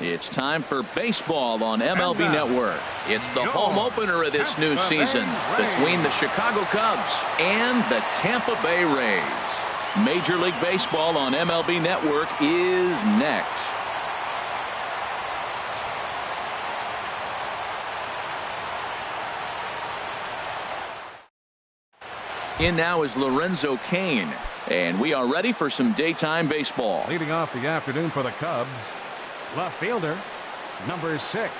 It's time for baseball on MLB Network. It's the home opener of this new season between the Chicago Cubs and the Tampa Bay Rays. Major League Baseball on MLB Network is next. In now is Lorenzo Cain, and we are ready for some daytime baseball. Leading off the afternoon for the Cubs, left fielder, number 6.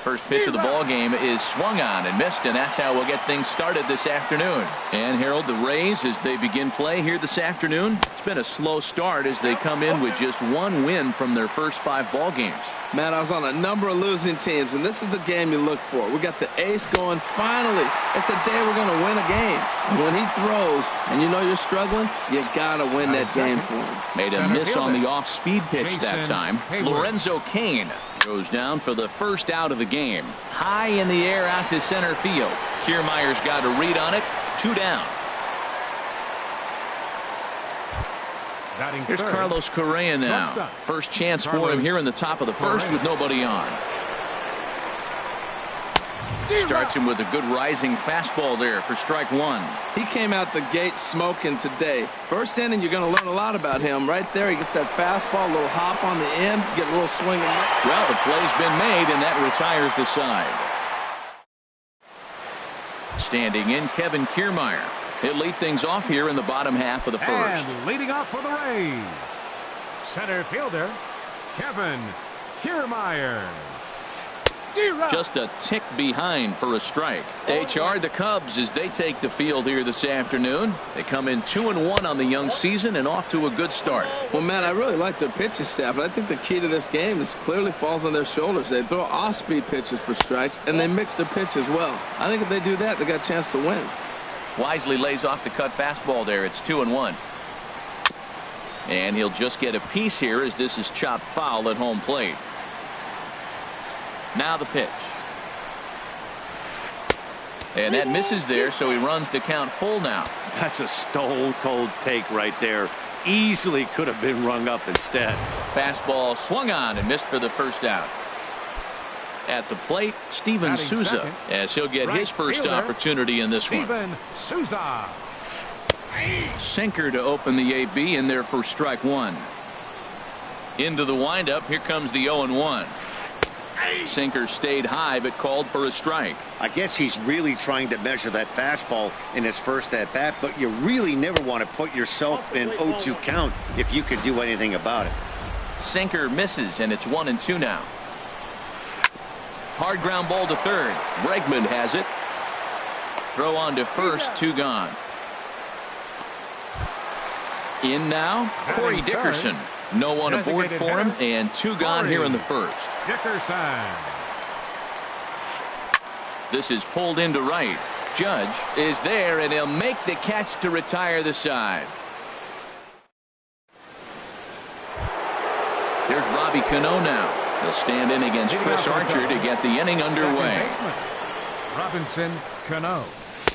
First pitch of the ball game is swung on and missed, and that's how we'll get things started this afternoon. And Harold, the Rays, as they begin play here this afternoon, it's been a slow start as they come in with just one win from their first 5 ball games. Matt, I was on a number of losing teams, and this is the game you look for. We got the ace going. Finally, it's the day we're going to win a game. And when he throws and you know you're struggling, you got to win that game for him. Made a miss on the off-speed pitch that time. Lorenzo Cain goes down for the first out of the game. High in the air out to center field. Kiermaier's got a read on it. 2 down. Here's Carlos Correa now. First chance for him here in the top of the first with nobody on. Starts him with a good rising fastball there for strike 1. He came out the gate smoking today. First inning, you're going to learn a lot about him. Right there, he gets that fastball, a little hop on the end, get a little swing. Well, the play's been made, and that retires the side. Standing in, Kevin Kiermaier. He'll lead things off here in the bottom half of the first. And leading off for the Rays, center fielder, Kevin Kiermaier. Just a tick behind for a strike. HR, the Cubs, as they take the field here this afternoon. They come in 2-1 on the young season and off to a good start. Well, man, I really like their pitching staff, but I think the key to this game is clearly falls on their shoulders. They throw off-speed pitches for strikes, and they mix their pitch as well. I think if they do that, they got a chance to win. Wisely lays off the cut fastball there. It's 2-1. And he'll just get a piece here as this is chopped foul at home plate. Now the pitch. And that misses there, so he runs the count full now. That's a stone cold take right there. Easily could have been rung up instead. Fastball swung on and missed for the first out. At the plate, Steven Souza, as he'll get his first opportunity in this one. Steven Souza. Sinker to open the AB in there for strike 1. Into the windup. Here comes the 0-1. Sinker stayed high but called for a strike. I guess he's really trying to measure that fastball in his first at bat, but you really never want to put yourself in 0-2 count if you could do anything about it. Sinker misses, and it's 1-2 now. Hard ground ball to third. Bregman has it. Throw on to first. 2 gone. In now, Corey Dickerson. No one aboard for him, and 2 gone here in the first. Dickerson. This is pulled into right. Judge is there, and he'll make the catch to retire the side. There's Robbie Cano now. He'll stand in against Chris Archer to get the inning underway. Robinson Cano.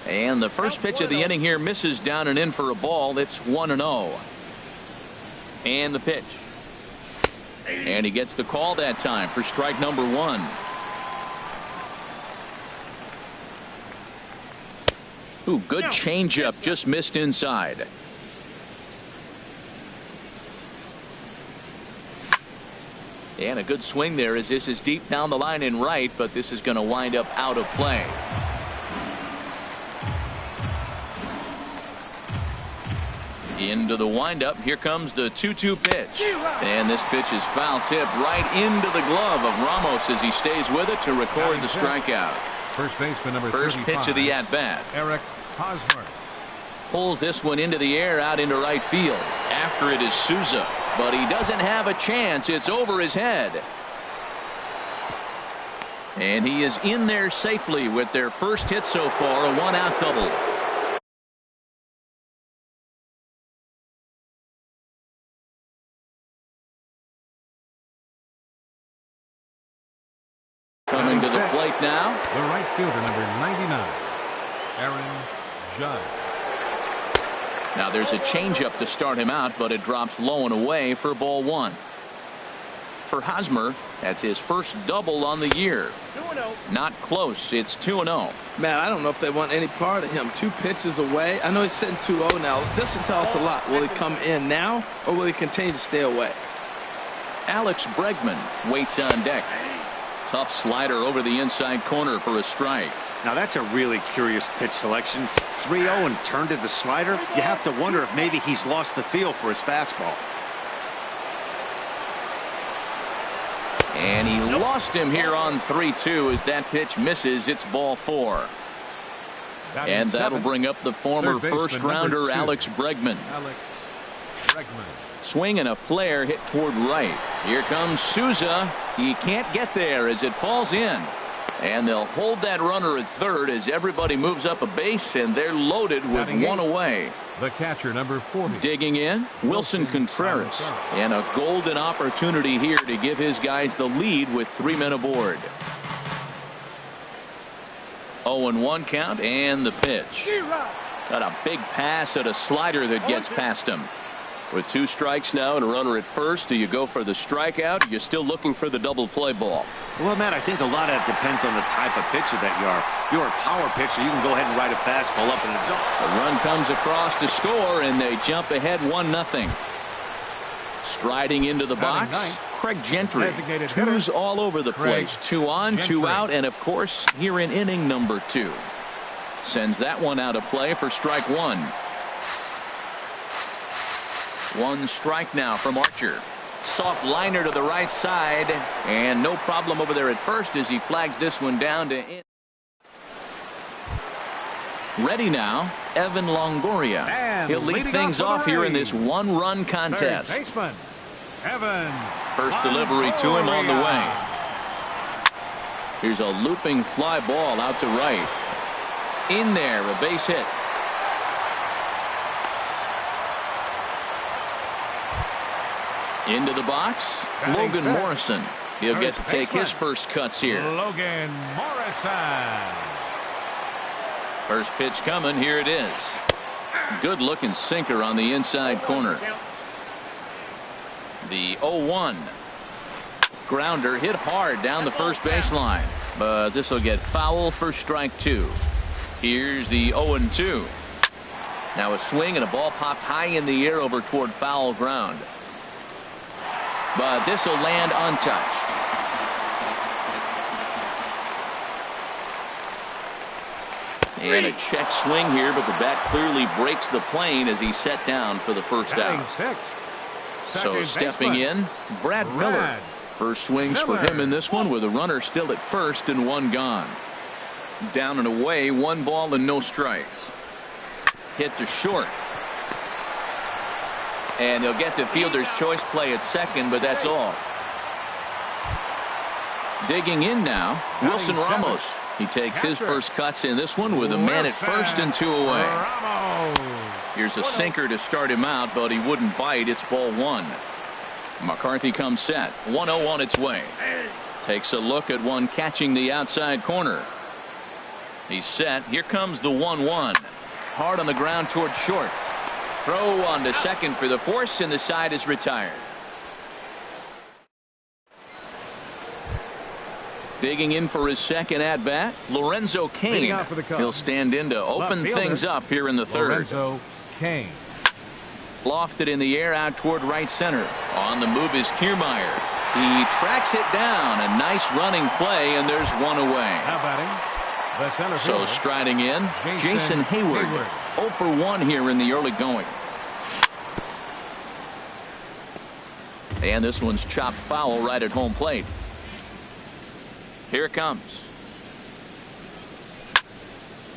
And the first pitch of the inning here misses down and in for a ball. It's 1-0. And the pitch. And he gets the call that time for strike number 1. Ooh, good changeup, just missed inside. And a good swing there as this is deep down the line in right, but this is going to wind up out of play. Into the windup. Here comes the 2-2 pitch. And this pitch is foul tip right into the glove of Ramos as he stays with it to record the strikeout. First baseman number 35. First pitch of the at-bat. Eric Hosmer. Pulls this one into the air out into right field. After it is Souza. But he doesn't have a chance. It's over his head. And he is in there safely with their first hit so far, a 1-out double. Coming to the plate now. The right fielder, number 99, Aaron Judge. Now there's a changeup to start him out, but it drops low and away for ball one. For Hosmer, that's his first double on the year. 2-0. Not close. It's 2-0. Man, I don't know if they want any part of him. 2 pitches away. I know he's sitting 2-0 now. This will tell us a lot. Will he come in now, or will he continue to stay away? Alex Bregman waits on deck. Tough slider over the inside corner for a strike. Now that's a really curious pitch selection. 3-0 and turned to the slider. You have to wonder if maybe he's lost the feel for his fastball. And he lost him here on 3-2 as that pitch misses. It's ball 4. And that'll bring up the former first-rounder Alex Bregman. Swing and a flare hit toward right. Here comes Souza. He can't get there as it falls in. And they'll hold that runner at third as everybody moves up a base, and they're loaded with one away. The catcher, number 40. Digging in, Wilson Contreras. And a golden opportunity here to give his guys the lead with 3 men aboard. 0-1 count and the pitch. Got a big pass at a slider that gets past him. With 2 strikes now and a runner at first, do you go for the strikeout? You're still looking for the double play ball. Well, Matt, I think a lot of that depends on the type of pitcher that you are. If you're a power pitcher, you can go ahead and ride a fastball up in the zone. A run comes across to score, and they jump ahead 1-0. Striding into the box, Craig Gentry. 2s all over the place. 2 on, 2 out, and of course, here in inning number 2. Sends that one out of play for strike 1. 1 strike now from Archer. Soft liner to the right side, and no problem over there at first as he flags this one down to in. Ready now, Evan Longoria. And he'll lead things off here in this 1-run contest. Third baseman, Evan First delivery to him on the way. Here's a looping fly ball out to right. In there, a base hit. Into the box, Logan Morrison. He'll get to take his first cuts here. Logan Morrison. First pitch coming. Here it is. Good looking sinker on the inside corner. The 0-1. Grounder hit hard down the first baseline, but this will get foul for strike 2. Here's the 0-2. Now a swing and a ball popped high in the air over toward foul ground. But this will land untouched. And a check swing here, but the bat clearly breaks the plane as he's set down for the first out. So stepping in, Brad Miller. First swings for him in this one with a runner still at first and 1 gone. Down and away, 1 ball and no strikes. Hit to short. And they'll get the fielder's choice play at second, but that's all. Digging in now, Wilson Ramos. He takes his first cuts in this one with a man at first and 2 away. Here's a sinker to start him out, but he wouldn't bite. It's ball 1. McCarthy comes set. 1-0 on its way. Takes a look at one catching the outside corner. He's set. Here comes the 1-1. Hard on the ground toward short. Throw on to second for the force, and the side is retired. Digging in for his second at bat, Lorenzo Cain. He'll stand in to open things up here in the third. Lorenzo Cain. Lofted in the air out toward right center. On the move is Kiermaier. He tracks it down. A nice running play, and there's 1 away. Now batting, the center So fielder, striding in, Jason Hayward. 0 for 1 here in the early going. And this one's chopped foul right at home plate. Here it comes.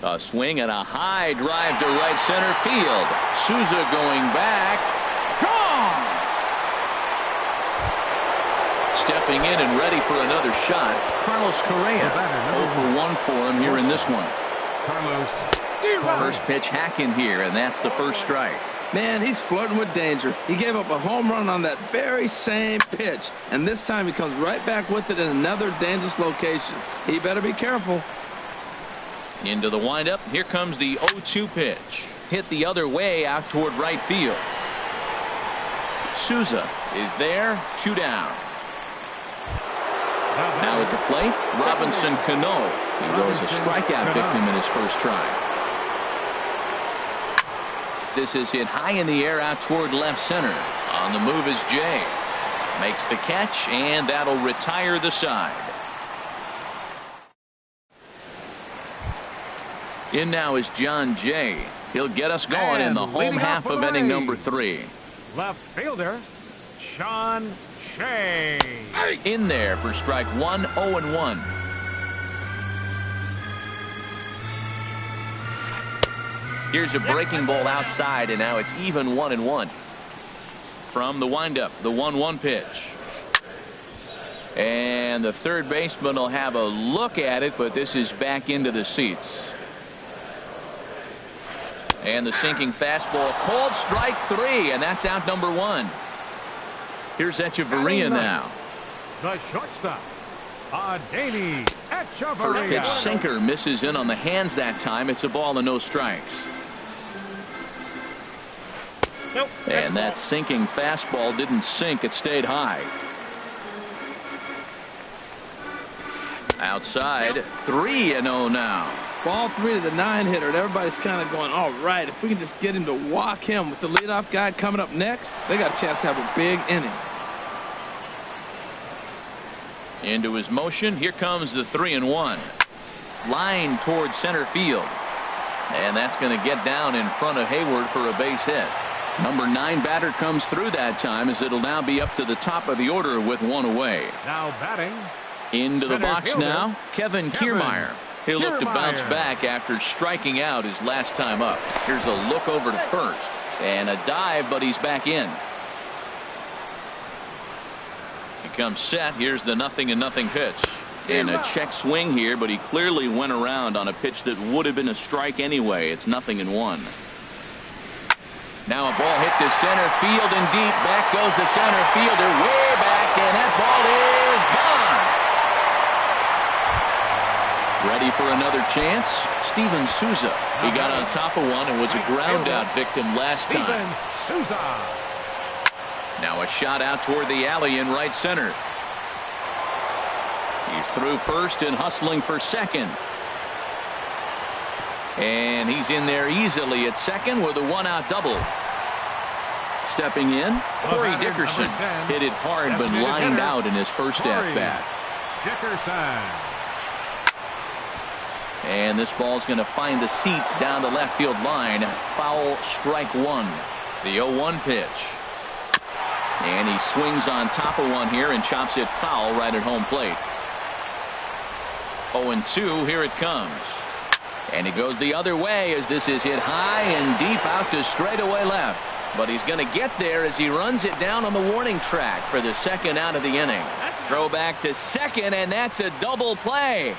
A swing and a high drive to right center field. Souza going back. Gone! Stepping in and ready for another shot, Carlos Correa. 0 for 1 for him here in this one. Carlos. First pitch hacking here, and that's the first strike. Man, he's flirting with danger. He gave up a home run on that very same pitch, and this time he comes right back with it in another dangerous location. He better be careful. Into the windup. Here comes the 0-2 pitch. hit the other way out toward right field. Souza is there, 2 down. Now at the plate, Robinson Cano. He was a strikeout victim in his first try. This is hit high in the air out toward left center. On the move is Jay. Makes the catch, and that'll retire the side. In now is John Jay. He'll get us going in the home half of inning number 3. Left fielder, Sean Shea. In there for strike 1, 0-1. Here's a breaking ball outside, and now it's even 1-1. From the windup, the 1-1 pitch. And the third baseman will have a look at it, but this is back into the seats. And the sinking fastball, called strike 3, and that's out number 1. Here's Echeverria now. The shortstop, Adeiny Echeverria. First pitch sinker misses in on the hands that time. It's a ball and no strikes. Nope. And that sinking fastball didn't sink. It stayed high. Outside, 3-0 now. Ball 3 to the 9-hitter, and everybody's kind of going, all right, if we can just get him to walk him with the leadoff guy coming up next, they got a chance to have a big inning. Into his motion. Here comes the 3-1. Line towards center field. And that's going to get down in front of Hayward for a base hit. Number 9 batter comes through that time, as it'll now be up to the top of the order with 1 away. Now batting. Into the Center box fielder, now, Kevin Kiermaier. He'll look to bounce back after striking out his last time up. Here's a look over to first. And a dive, but he's back in. He comes set. Here's the 0-0 pitch. And a check swing here, but he clearly went around on a pitch that would have been a strike anyway. It's 0-1. Now a ball hit to center field and deep. Back goes the center fielder way back, and that ball is gone. Ready for another chance? Steven Souza. He got on top of one and was a ground out victim last time. Steven Souza. Now a shot out toward the alley in right center. He's through first and hustling for second. And he's in there easily at second with a 1-out double. Stepping in, Corey Dickerson hit it hard but lined out in his first at-bat. Dickerson. And this ball's going to find the seats down the left field line. Foul, strike 1. The 0-1 pitch. And he swings on top of one here and chops it foul right at home plate. 0-2, here it comes. And it goes the other way as this is hit high and deep out to straightaway left. But he's going to get there as he runs it down on the warning track for the second out of the inning. Throw back to second, and that's a double play.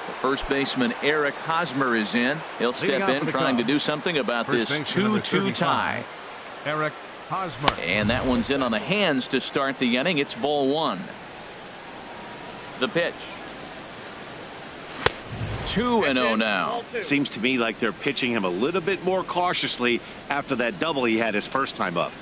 The first baseman Eric Hosmer is in. He'll step in trying to do something about this 2-2 tie. Eric Hosmer. And that one's in on the hands to start the inning. It's ball 1. The pitch. 2-0 now. Seems to me like they're pitching him a little bit more cautiously after that double he had his first time up.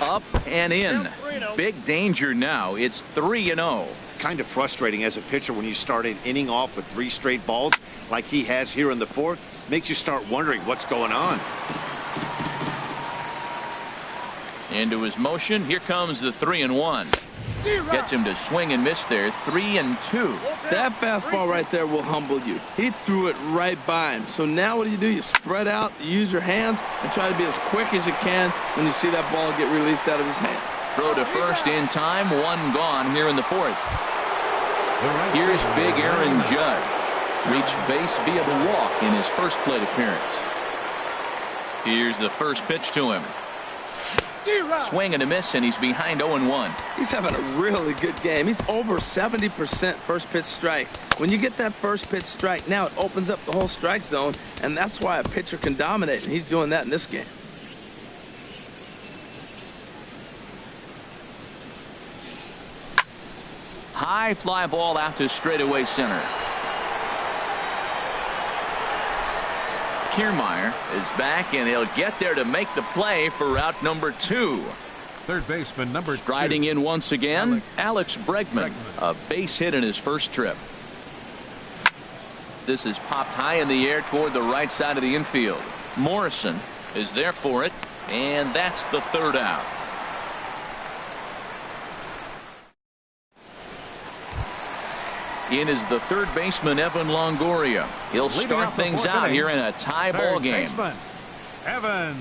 Up and in. Big danger now. It's 3-0. Kind of frustrating as a pitcher when you start an inning off with 3 straight balls like he has here in the 4th. Makes you start wondering what's going on. Into his motion. Here comes the 3-1. Gets him to swing and miss there. 3-2. That fastball right there will humble you. He threw it right by him. So now what do? You spread out, you use your hands, and try to be as quick as you can when you see that ball get released out of his hand. Throw to first in time. 1 gone here in the 4th. Here's big Aaron Judge. Reached base via the walk in his first plate appearance. Here's the first pitch to him. Swing and a miss, and he's behind 0-1. He's having a really good game. He's over 70% first pitch strike. When you get that first pitch strike, now it opens up the whole strike zone, and that's why a pitcher can dominate, and he's doing that in this game. High fly ball out to straightaway center. Kiermaier is back, and he'll get there to make the play for route number 2. Third baseman number 2. Striding in once again, Alex Bregman. A base hit in his first trip. This is popped high in the air toward the right side of the infield. Morrison is there for it, and that's the third out. In is the third baseman, Evan Longoria. He'll start things out here in a tie ball game. Evan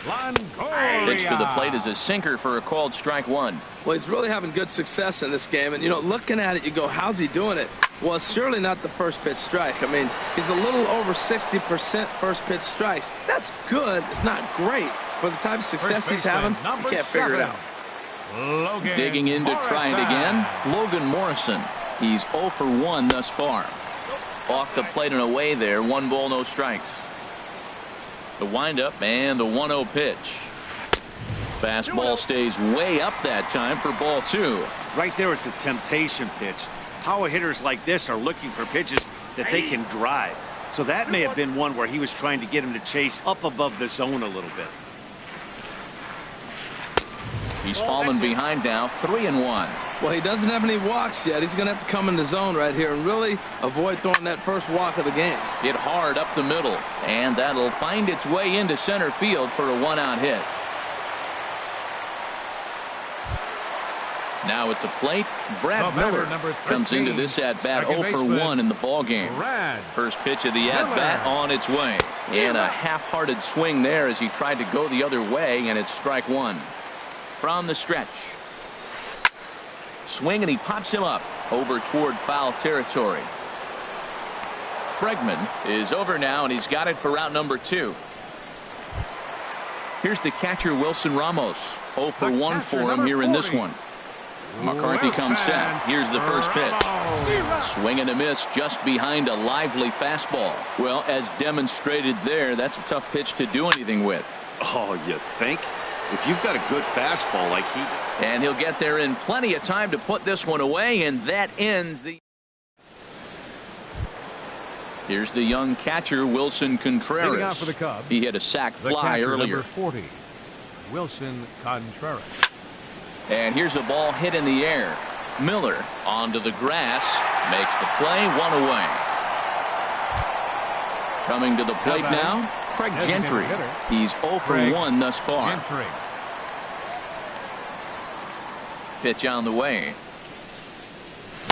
Longoria. Pitch to the plate is a sinker for a called strike 1. Well, he's really having good success in this game. And, you know, looking at it, you go, how's he doing it? Well, it's surely not the first pitch strike. I mean, he's a little over 60% first pitch strikes. That's good. It's not great. For the type of success he's having, you can't figure it out. Logan Digging in to try it again, Logan Morrison. He's 0 for 1 thus far. Off the plate and away there. 1 ball, no strikes. The windup and the 1-0 pitch. Fastball stays way up that time for ball 2. Right there is a temptation pitch. Power hitters like this are looking for pitches that they can drive. So that may have been one where he was trying to get him to chase up above the zone a little bit. He's fallen behind now, 3-1. Well, he doesn't have any walks yet. He's going to have to come in the zone right here and really avoid throwing that first walk of the game. Hit hard up the middle, and that'll find its way into center field for a 1-out hit. Now at the plate, Brad Miller comes into this at-bat 0 for 1 in the ballgame. First pitch of the at-bat on its way. And a half-hearted swing there as he tried to go the other way, and it's strike 1. From the stretch. Swing, and he pops him up over toward foul territory. Bregman is over now, and he's got it for route number 2. Here's the catcher, Wilson Ramos. 0 for 1 for him here in this one. McCarthy comes set. Here's the first pitch. Swing and a miss just behind a lively fastball. Well, as demonstrated there, that's a tough pitch to do anything with. Oh, you think? If you've got a good fastball like he... And he'll get there in plenty of time to put this one away, and that ends the... Here's the young catcher, Wilson Contreras. Out for the Cubs, he hit a sac fly earlier. Number 40, Wilson Contreras. And here's a ball hit in the air. Miller onto the grass, makes the play, 1 away. Coming to the plate now, Craig Gentry. He's 0 for 1 thus far. Gentry. Pitch on the way.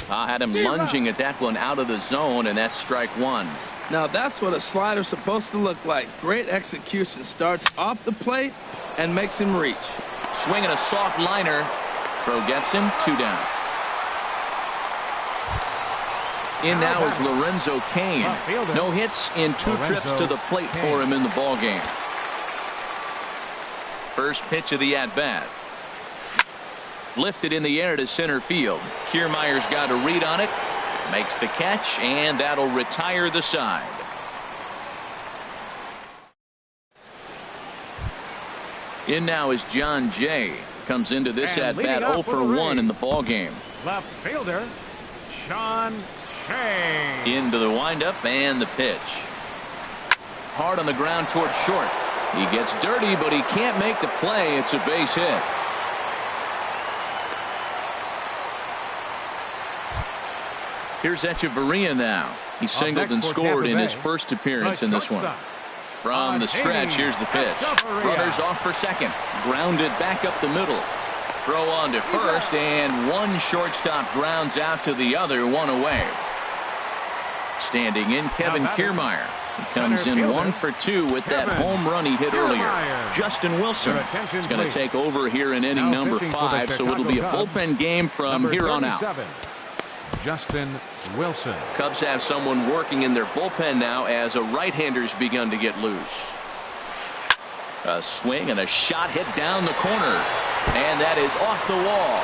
Had him lunging at that one out of the zone, and that's strike 1. Now that's what a slider's supposed to look like. Great execution. Starts off the plate and makes him reach. Swinging a soft liner. Throw gets him, 2 down. In now is Lorenzo Cain. No hits in 2 trips to the plate for him in the ball game. First pitch of the at-bat. Lifted in the air to center field. Kiermaier's got a read on it. Makes the catch, and that'll retire the side. In now is John Jay. Comes into this at-bat 0 for 1 in the ball game. Left fielder, Sean Shea. Into the windup and the pitch. Hard on the ground towards short. He gets dirty, but he can't make the play. It's a base hit. Here's Echeverria now. He singled and scored in his first appearance in this one. From the stretch, here's the pitch. Runners off for second. Grounded back up the middle. Throw on to first, and one shortstop grounds out to the other, 1 away. Standing in, Kevin Kiermaier. He comes in 1 for 2 with that home run he hit earlier. Justin Wilson is going to take over here in inning number 5, so it'll be a bullpen game from here on out. Justin Wilson. Cubs have someone working in their bullpen now as a right-hander's begun to get loose. A swing and a shot hit down the corner, and that is off the wall.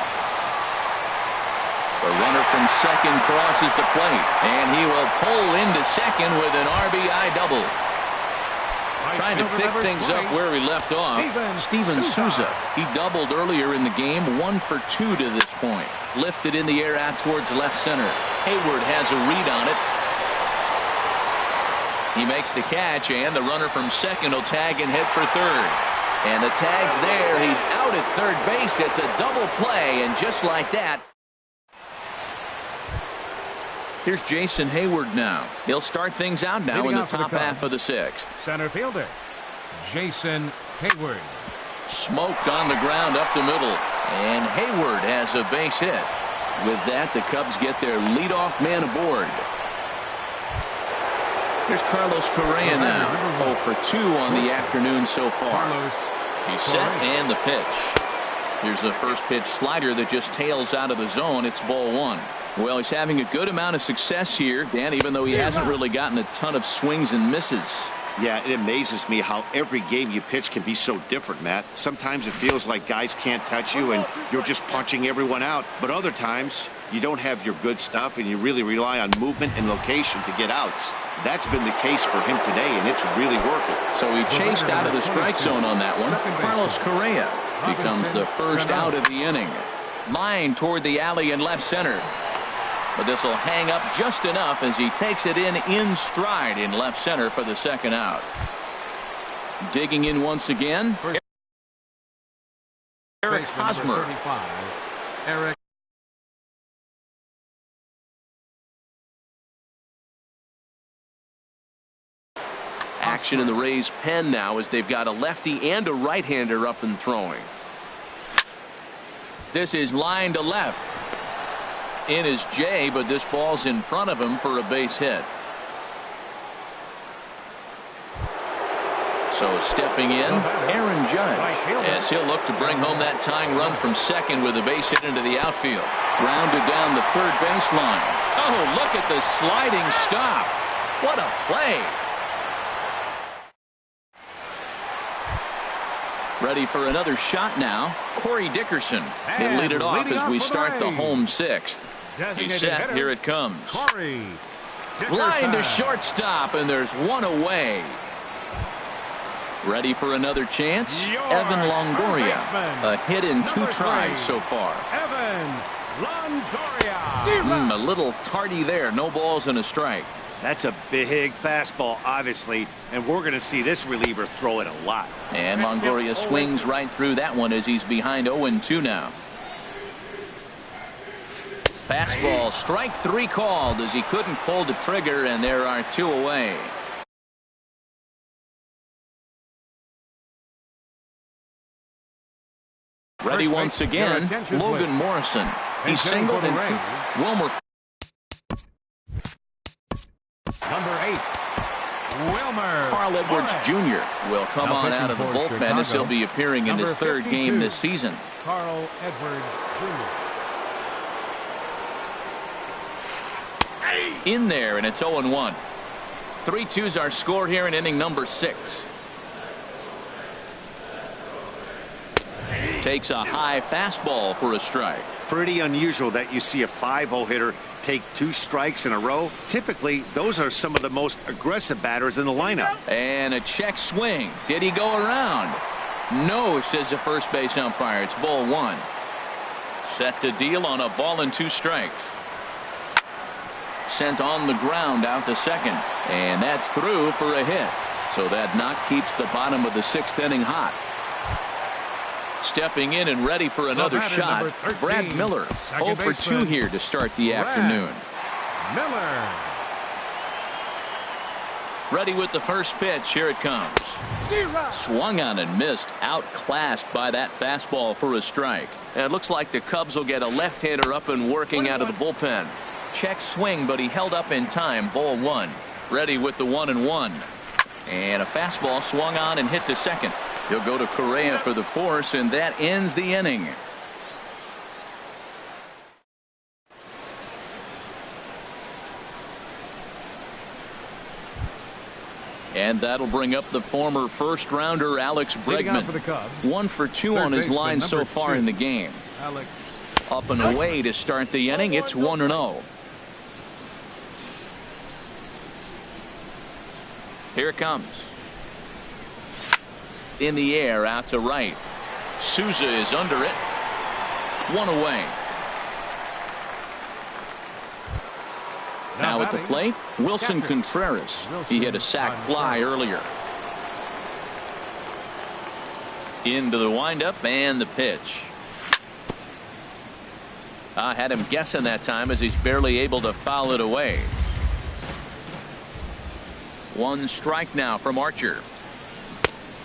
The runner from second crosses the plate, and he will pull into second with an RBI double. Trying to pick things up where he left off, Steven Souza. He doubled earlier in the game, 1 for 2 to this point. Lifted in the air out towards left center. Hayward has a read on it. He makes the catch, and the runner from second will tag and head for third. And the tag's there. He's out at third base. It's a double play, and just like that. Here's Jason Hayward now. He'll start things out now in the top half of the sixth. Center fielder, Jason Hayward. Smoked on the ground up the middle. And Hayward has a base hit. With that, the Cubs get their leadoff man aboard. Here's Carlos Correa now. 0 for 2 on the afternoon so far. He's set and the pitch. Here's a first pitch slider that just tails out of the zone. It's ball 1. Well, he's having a good amount of success here, Dan, even though he hasn't really gotten a ton of swings and misses. Yeah, it amazes me how every game you pitch can be so different, Matt. Sometimes it feels like guys can't touch you and you're just punching everyone out. But other times, you don't have your good stuff and you really rely on movement and location to get outs. That's been the case for him today, and it's really working. So he chased out of the strike zone on that one. Carlos Correa becomes the first out of the inning. Line toward the alley in left center. But this will hang up just enough as he takes it in stride in left center for the second out. Digging in once again, Eric Hosmer. Eric. Action in the Rays' pen now as they've got a lefty and a right-hander up and throwing. This is line to left. In is Jay, but this ball's in front of him for a base hit. So stepping in, Aaron Judge, as he'll look to bring home that tying run from second with a base hit into the outfield. Grounded down the third baseline. Oh, look at the sliding stop. What a play. Ready for another shot now. Corey Dickerson. He'll lead it off as we start the home sixth. He's set. Here it comes. Line to shortstop, and there's one away. Ready for another chance. Evan Longoria. A hit in 2 tries so far. Evan Longoria. A little tardy there. No balls and a strike. That's a big fastball, obviously, and we're going to see this reliever throw it a lot. And Longoria swings right through that one as he's behind 0-2 now. Fastball, strike 3 called as he couldn't pull the trigger, and there are 2 away. Ready once again, Logan Morrison. He's singled and Wilmer. Number 8, Wilmer. Carl Edwards Jr. will come on out of the bullpen as he'll be appearing in his 3rd game this season. Carl Edwards Jr. In there, and it's 0-1. 3-2s are scored here in inning number 6. Takes a high fastball for a strike. Pretty unusual that you see a 5-0 hitter take 2 strikes in a row. Typically, those are some of the most aggressive batters in the lineup. And a check swing. Did he go around? No, says the first base umpire. It's ball 1. Set to deal on a ball and 2 strikes. Sent on the ground out to second. And that's through for a hit. So that knock keeps the bottom of the 6th inning hot. Stepping in and ready for another shot, Brad Miller. 0 for 2 here to start the afternoon. Miller. Ready with the first pitch. Here it comes. Swung on and missed. Outclassed by that fastball for a strike. And it looks like the Cubs will get a left-hander up and working out of the bullpen. Check swing, but he held up in time. Ball 1. Ready with the 1-1. And a fastball swung on and hit to second. He'll go to Correa for the force, and that ends the inning. And that'll bring up the former first-rounder Alex Bregman. 1 for 2 on his line so far in the game. Up and away to start the inning. It's 1-0. Here it comes. In the air, out to right. Souza is under it. 1 away. Now now at the plate, Wilson Contreras. He hit a sac fly earlier. Into the windup and the pitch. I had him guessing that time as he's barely able to foul it away. One strike now from Archer.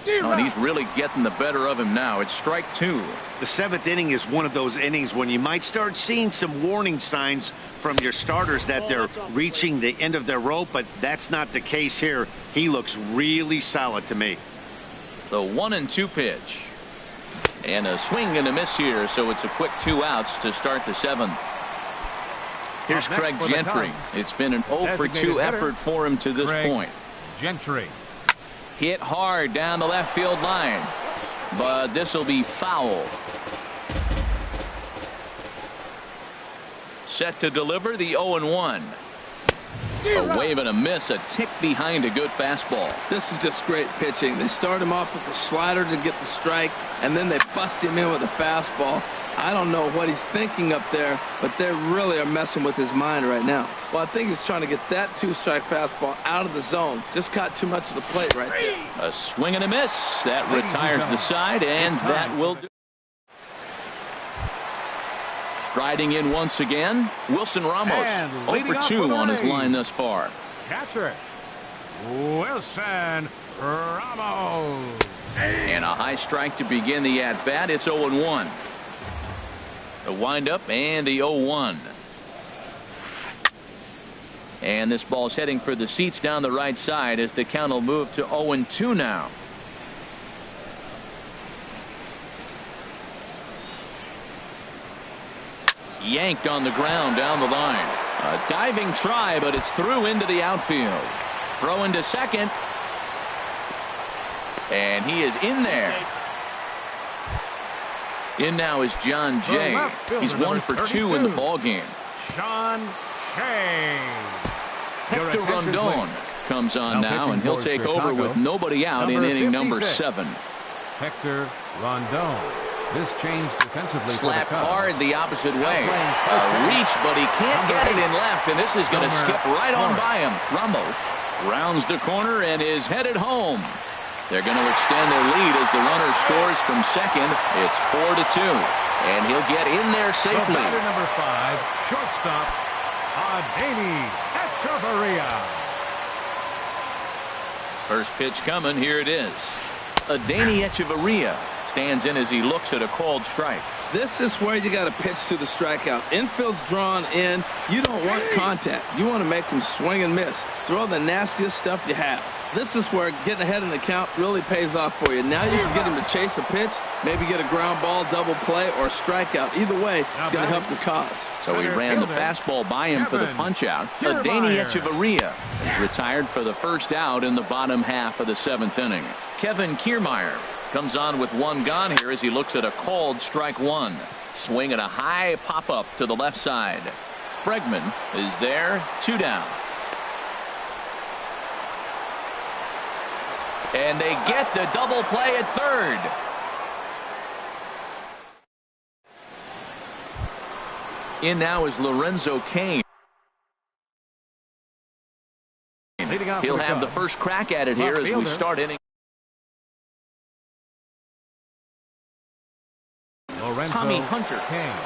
Oh, and he's really getting the better of him now. It's strike two. The seventh inning is one of those innings when you might start seeing some warning signs from your starters that they're reaching the end of their rope, but that's not the case here. He looks really solid to me. The 1-2 pitch. And a swing and a miss here, so it's a quick 2 outs to start the seventh. Here's Craig Gentry. It's been an 0-for-2 effort for him to this point. Gentry. Hit hard down the left field line, but this will be foul. Set to deliver the 0-1. A wave and a miss, a tick behind a good fastball. This is just great pitching. They start him off with the slider to get the strike, and then they bust him in with a fastball. I don't know what he's thinking up there, but they really are messing with his mind right now. Well, I think he's trying to get that 2-strike fastball out of the zone. Just caught too much of the plate right there. A swing and a miss. That retires the side, and that will do. Striding in once again, Wilson Ramos. 0-for-2 on his line thus far. Catcher, Wilson Ramos. And a high strike to begin the at-bat. It's 0-1. The windup and the 0-1. And this ball's heading for the seats down the right side as the count will move to 0-2 now. Yanked on the ground down the line. A diving try, but it's through into the outfield. Throw into second. And he is in there. In now is John Jay. He's 1-for-2 in the ball game. Sean Shea. Hector Rondon comes on now, and he'll take over with nobody out in inning number 7. Hector Rondon. This change defensively. Slap hard the opposite way. A reach, but he can't get it in left, and this is going to skip right on by him. Ramos rounds the corner and is headed home. They're going to extend their lead as the runner scores from second. It's 4-2, and he'll get in there safely. Number 5, shortstop, Adeiny Echeverria. First pitch coming. Here it is. Adeiny Echeverria stands in as he looks at a called strike. This is where you got to pitch to the strikeout. Infield's drawn in. You don't want contact. You want to make him swing and miss. Throw the nastiest stuff you have. This is where getting ahead in the count really pays off for you. Now you can get him to chase a pitch, maybe get a ground ball, double play, or strikeout. Either way, it's going to help your cause. So he ran the fastball by him for the punch-out. Adeiny Echeverria is retired for the first out in the bottom half of the 7th inning. Kevin Kiermaier comes on with one gone here as he looks at a called strike one. Swing and a high pop-up to the left side. Bregman is there, 2 down. And they get the double play at third. In now is Lorenzo Cain. He'll have the first crack at it here as we start inning. Tommy Hunter.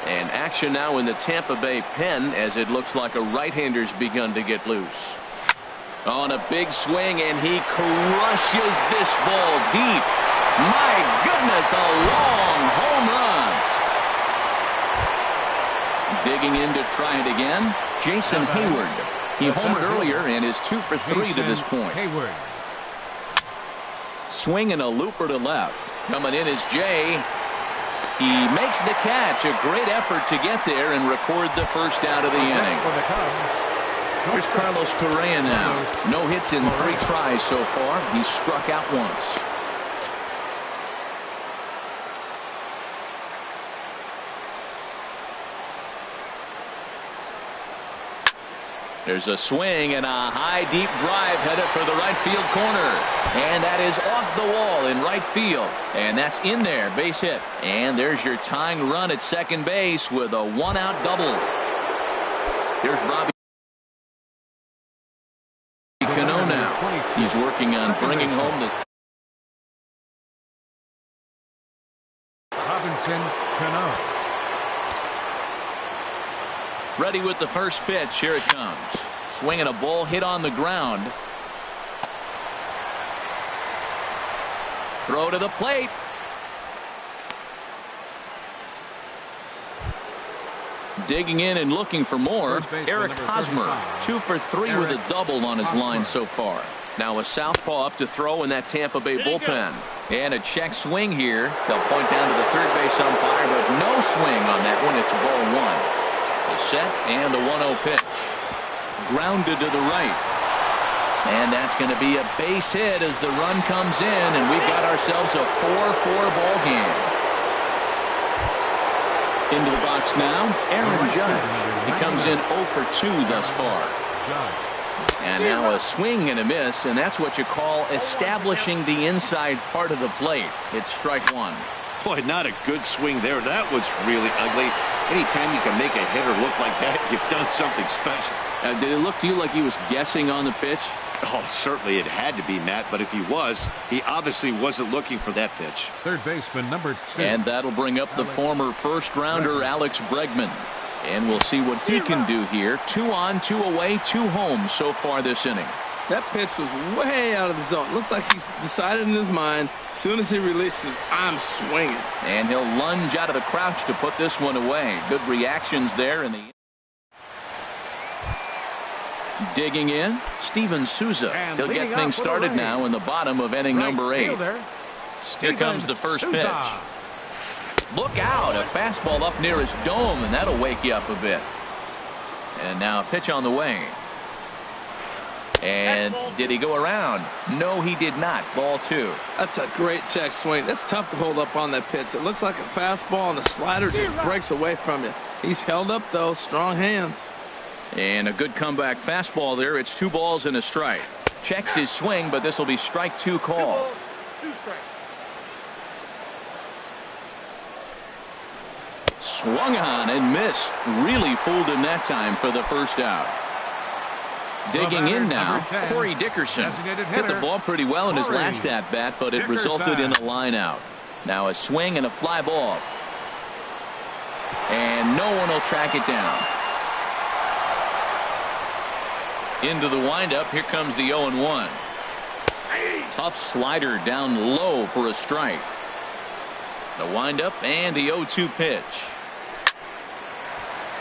And action now in the Tampa Bay pen as it looks like a right-hander's begun to get loose. On a big swing, and he crushes this ball deep. My goodness, a long home run. Digging in to try it again, Jason Hayward. He homered earlier and is 2 for 3 to this point. Hayward. Swing and a looper to left. Coming in is Jay. He makes the catch. A great effort to get there and record the first out of the inning. Here's Carlos Correa now. No hits in 3 tries so far. He struck out once. There's a swing and a high deep drive headed for the right field corner. And that is off the wall in right field. And that's in there, base hit. And there's your tying run at second base with a 1-out double. Here's Robbie. working on bringing home the... Robinson Cano. Ready with the first pitch. Here it comes. Swinging a ball hit on the ground. Throw to the plate. Digging in and looking for more. Eric Hosmer, 2 for 3 with a double on his line so far. Now a southpaw up to throw in that Tampa Bay bullpen. And a check swing here. They'll point down to the third base umpire, but no swing on that one. It's ball 1. The set and the 1-0 pitch. Grounded to the right. And that's going to be a base hit as the run comes in, and we've got ourselves a 4-4 ball game. Into the box now, Aaron Judge. He comes in 0 for 2 thus far. And now a swing and a miss, and that's what you call establishing the inside part of the plate. It's strike 1. Boy, not a good swing there. That was really ugly. Anytime you can make a hitter look like that, you've done something special. Did it look to you like he was guessing on the pitch? Oh, certainly it had to be, Matt, but if he was, he obviously wasn't looking for that pitch. Third baseman number 2. And that'll bring up the former first-rounder Alex Bregman. And we'll see what he can do here. 2 on, 2 away, 2 home so far this inning. That pitch was way out of the zone. Looks like he's decided in his mind, as soon as he releases, I'm swinging. And he'll lunge out of the crouch to put this one away. Good reactions there in the... Digging in, Steven Souza. He'll get things started now in the bottom of inning number 8. Here comes the first pitch. Look out, a fastball up near his dome, and that'll wake you up a bit. And now a pitch on the way. And did he go around? No, he did not. Ball 2. That's a great check swing. That's tough to hold up on that pitch. It looks like a fastball, and the slider just breaks away from you. He's held up, though. Strong hands. And a good comeback fastball there. It's 2 balls and a strike. Checks his swing, but this will be strike 2 call. 2 strikes. Swung on and missed. Really fooled him that time for the first out. Digging in now, Corey Dickerson. Hit the ball pretty well in his last at-bat, but it resulted in a line out. Now a swing and a fly ball. And no one will track it down. Into the windup, here comes the 0-1. Tough slider down low for a strike. The windup and the 0-2 pitch.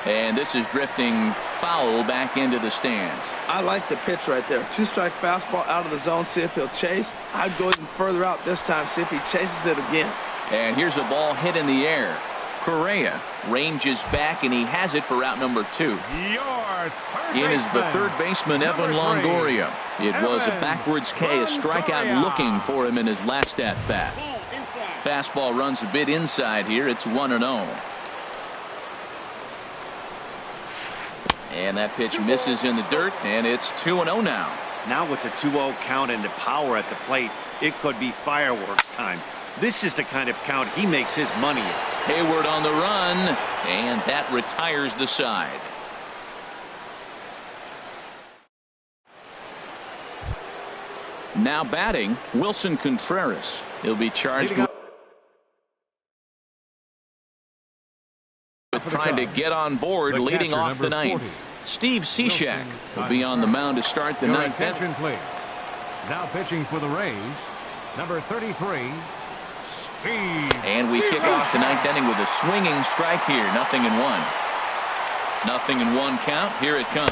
And this is drifting foul back into the stands. I like the pitch right there. 2-strike fastball out of the zone. See if he'll chase. I'd go even further out this time. See if he chases it again. And here's a ball hit in the air. Correa ranges back, and he has it for out number 2. In is the third baseman, Evan Longoria. It was a backwards K, a strikeout looking for him in his last at-bat. Fastball runs a bit inside here. It's 1-0. And that pitch misses in the dirt, and it's 2-0 now. Now with the 2-0 count and the power at the plate, it could be fireworks time. This is the kind of count he makes his money in. Hayward on the run, and that retires the side. Now batting, Wilson Contreras. He'll be charged with trying to get on board, leading off the ninth. Steve Cishek will be on the mound to start the ninth. Now pitching for the Rays, number 33. And we kick off the ninth inning with a swinging strike here. 0-1. 0-1 count. Here it comes.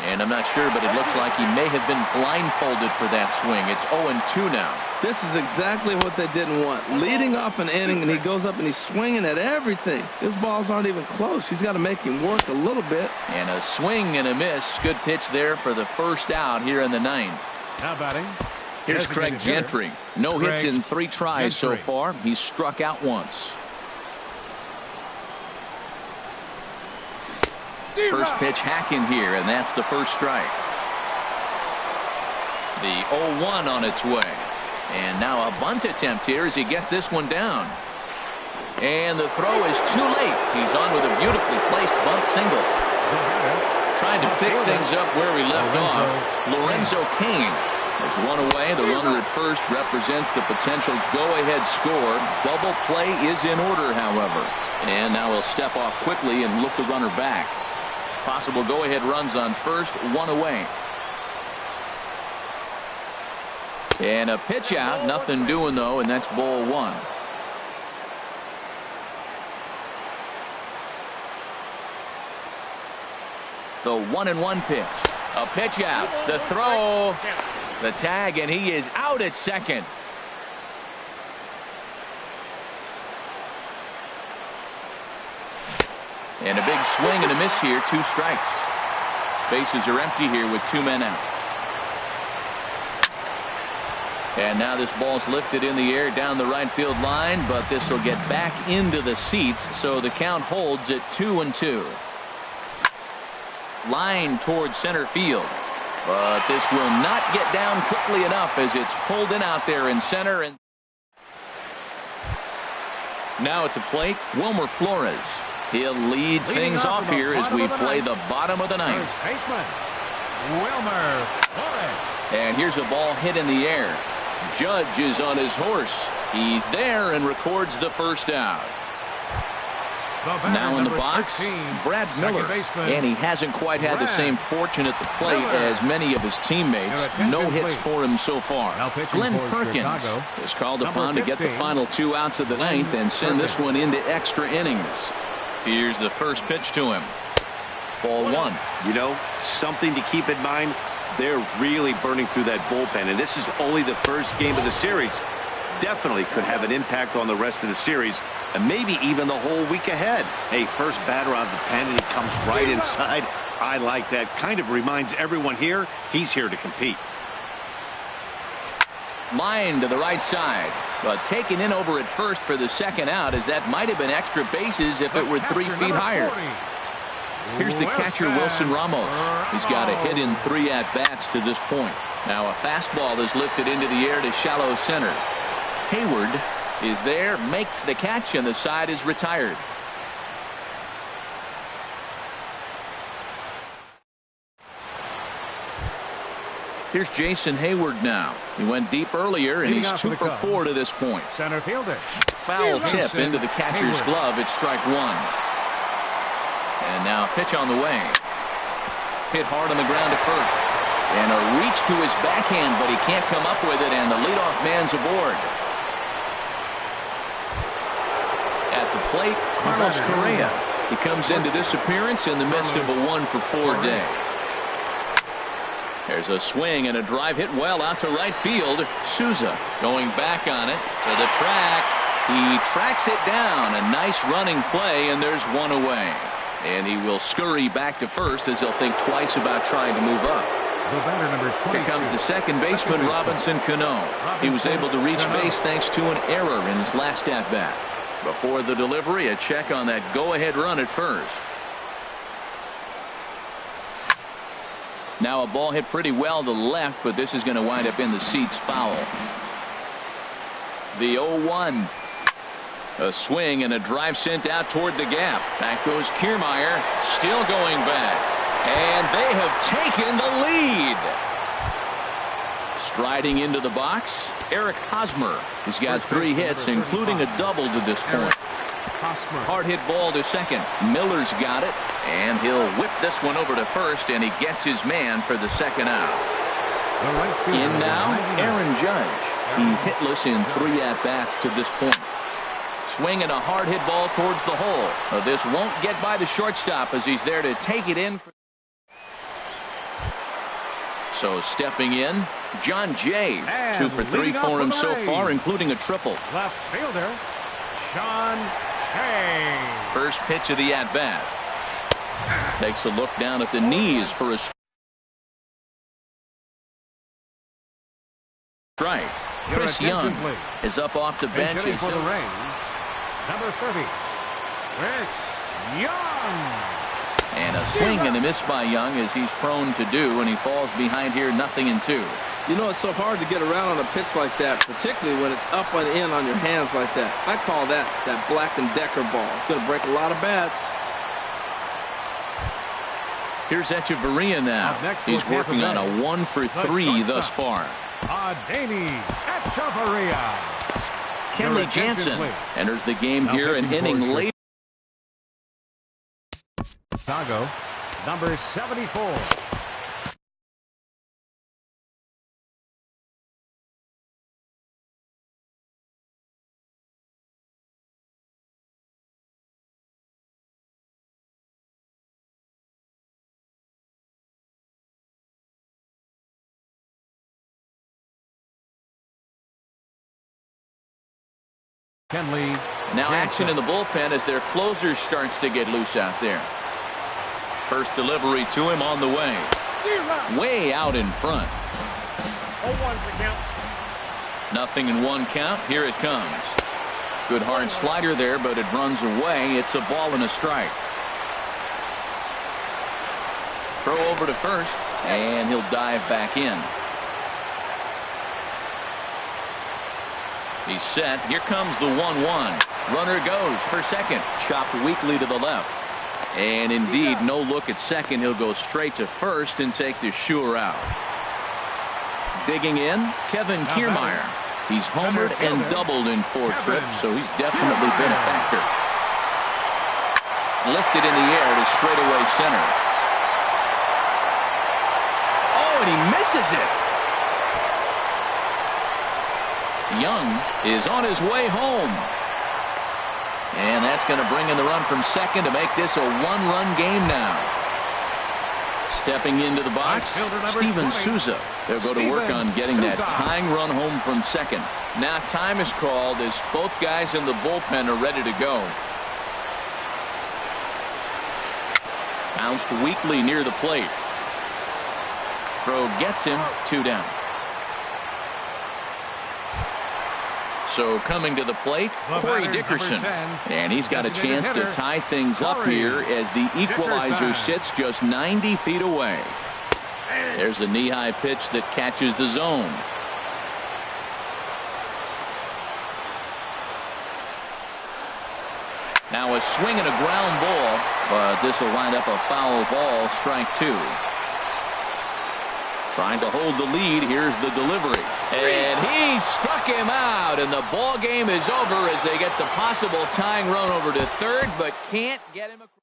And I'm not sure, but it looks like he may have been blindfolded for that swing. It's 0-2 now. This is exactly what they didn't want. Leading off an inning, and he goes up and he's swinging at everything. His balls aren't even close. He's got to make him work a little bit. And a swing and a miss. Good pitch there for the first out here in the ninth. Now batting. Here's Craig Gentry. No hits in 3 tries so far. He's struck out once. First pitch hacking here, and that's the first strike. The 0-1 on its way. And now a bunt attempt here as he gets this one down. And the throw is too late. He's on with a beautifully placed bunt single. Trying to pick things up where we left off. Lorenzo Cain. There's one away. The runner at first represents the potential go-ahead score. Double play is in order, however. And now he'll step off quickly and look the runner back. Possible go-ahead runs on first, one away. And a pitch out, nothing doing though, and that's ball one. The 1-1 pitch. A pitch out. The throw. The tag, and he is out at second. And a big swing and a miss here. 2 strikes. Bases are empty here with 2 men out. And now this ball's lifted in the air down the right field line, but this will get back into the seats, so the count holds at 2-2. Line towards center field, but this will not get down quickly enough as it's pulled in out there in center. And now at the plate, Wilmer Flores. He'll lead things off here as we play the bottom of the ninth. Wilmer Flores. And here's a ball hit in the air. Judge is on his horse. He's there and records the first out. Now in the box, Brad Miller. And he hasn't quite had the same fortune at the plate as many of his teammates. No hits for him so far. Glenn Perkins is called upon to get the final 2 outs of the ninth and send this one into extra innings. Here's the first pitch to him. Ball 1. You know, something to keep in mind. They're really burning through that bullpen, and this is only the first game of the series. Definitely could have an impact on the rest of the series, and maybe even the whole week ahead. Hey, first batter out of the pen, and he comes right inside. I like that. Kind of reminds everyone here, he's here to compete. Line to the right side, but taken in over at first for the second out, as that might have been extra bases if it were 3 feet higher. Here's the catcher, Wilson Ramos. He's got a hit in 3 at-bats to this point. Now a fastball is lifted into the air to shallow center. Hayward is there, makes the catch, and the side is retired. Here's Jason Hayward now. He went deep earlier, and he's 2 for 4 to this point. Center fielder. Foul tip into the catcher's glove. It's strike 1. And now a pitch on the way. Hit hard on the ground to first. And a reach to his backhand, but he can't come up with it, and the leadoff man's aboard. At the plate, Carlos Correa. He comes into this appearance in the midst of a 1 for 4 day. There's a swing and a drive hit well out to right field. Souza going back on it to the track. He tracks it down. A nice running play, and there's 1 away. And he will scurry back to first as he'll think twice about trying to move up. Here comes the second baseman, Robinson Cano. He was able to reach base thanks to an error in his last at-bat. Before the delivery, a check on that go-ahead run at first. Now a ball hit pretty well to the left, but this is going to wind up in the seats foul. The 0-1. A swing and a drive sent out toward the gap. Back goes Kiermaier, still going back. And they have taken the lead. Striding into the box, Eric Hosmer. He's got 3 hits, including a double to this point. Hard hit ball to second. Miller's got it, and he'll whip this one over to first, and he gets his man for the second out. In now, Aaron Judge. He's hitless in 3 at-bats to this point. Swing and a hard hit ball towards the hole. This won't get by the shortstop as he's there to take it in. So stepping in, John Jay. 2 for 3 for him so far, including a triple. Left fielder, Sean Shea. First pitch of the at-bat. Takes a look down at the knees for a strike. Chris Young is up off the bench. For the Rays, number 30, Chris Young. And a swing and a miss by Young, as he's prone to do, and he falls behind here 0-2. You know, it's so hard to get around on a pitch like that, particularly when it's up and in on your hands like that. I call that Black & Decker ball. It's going to break a lot of bats. Here's Echeverria now. He's working on a 1 for 3 thus far. Ademi Echeverria. Kenley Jansen enters the game here an inning late. Chicago, number 74. Kenley. Now Jansen. action in the bullpen as their closer starts to get loose out there. First delivery to him on the way. Way out in front. 0-1's the count. Nothing in one count. Here it comes. Good hard slider there, but it runs away. It's a ball and a strike. Throw over to first, and he'll dive back in. He's set. Here comes the 1-1. Runner goes for second. Chopped weakly to the left. And indeed, no look at second. He'll go straight to first and take the sure out. Digging in, Kevin Kiermaier. He's homered and doubled in 4 trips, so he's definitely been a factor. Lifted in the air to straightaway center. Oh, and he misses it. Young is on his way home. And that's going to bring in the run from second to make this a 1-run game now. Stepping into the box, Steven Souza. They'll go to work on getting that tying run home from second. Now time is called as both guys in the bullpen are ready to go. Bounced weakly near the plate. Throw gets him, 2 down. So coming to the plate, Corey Dickerson. And he's got a chance to tie things up here as the equalizer sits just 90 feet away. There's a knee-high pitch that catches the zone. Now a swing and a ground ball, but this will wind up a foul ball, strike 2. Trying to hold the lead. Here's the delivery. And he struck him out, and the ball game is over as they get the possible tying run over to third, but can't get him across.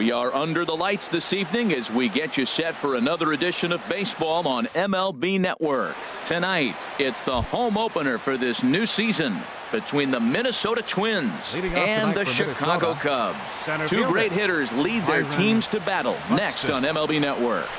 We are under the lights this evening as we get you set for another edition of baseball on MLB Network. Tonight, it's the home opener for this new season between the Minnesota Twins and the Chicago Cubs. Two great hitters lead their teams to battle next on MLB Network.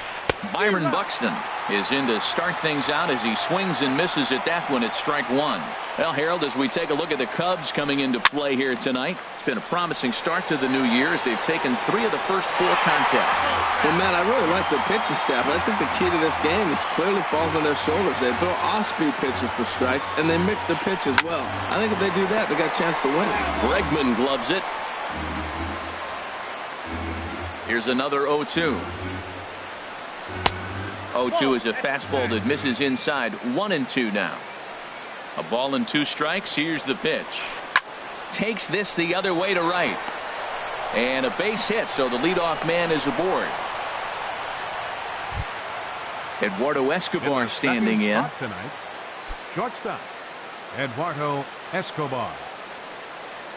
Byron Buxton is in to start things out as he swings and misses at that one at strike one. Well, Harold, as we take a look at the Cubs coming into play here tonight, it's been a promising start to the new year as they've taken 3 of the first 4 contests. Well, Matt, I really like the pitching staff, and I think the key to this game is clearly falls on their shoulders. They throw off-speed pitches for strikes, and they mix the pitch as well. I think if they do that, they got a chance to win. Bregman gloves it. Here's another 0-2. 0-2 is a fastball that misses inside. 1-2 now. A ball and 2 strikes. Here's the pitch. Takes this the other way to right. And a base hit, so the leadoff man is aboard. Eduardo Escobar standing in. Tonight, shortstop, Eduardo Escobar.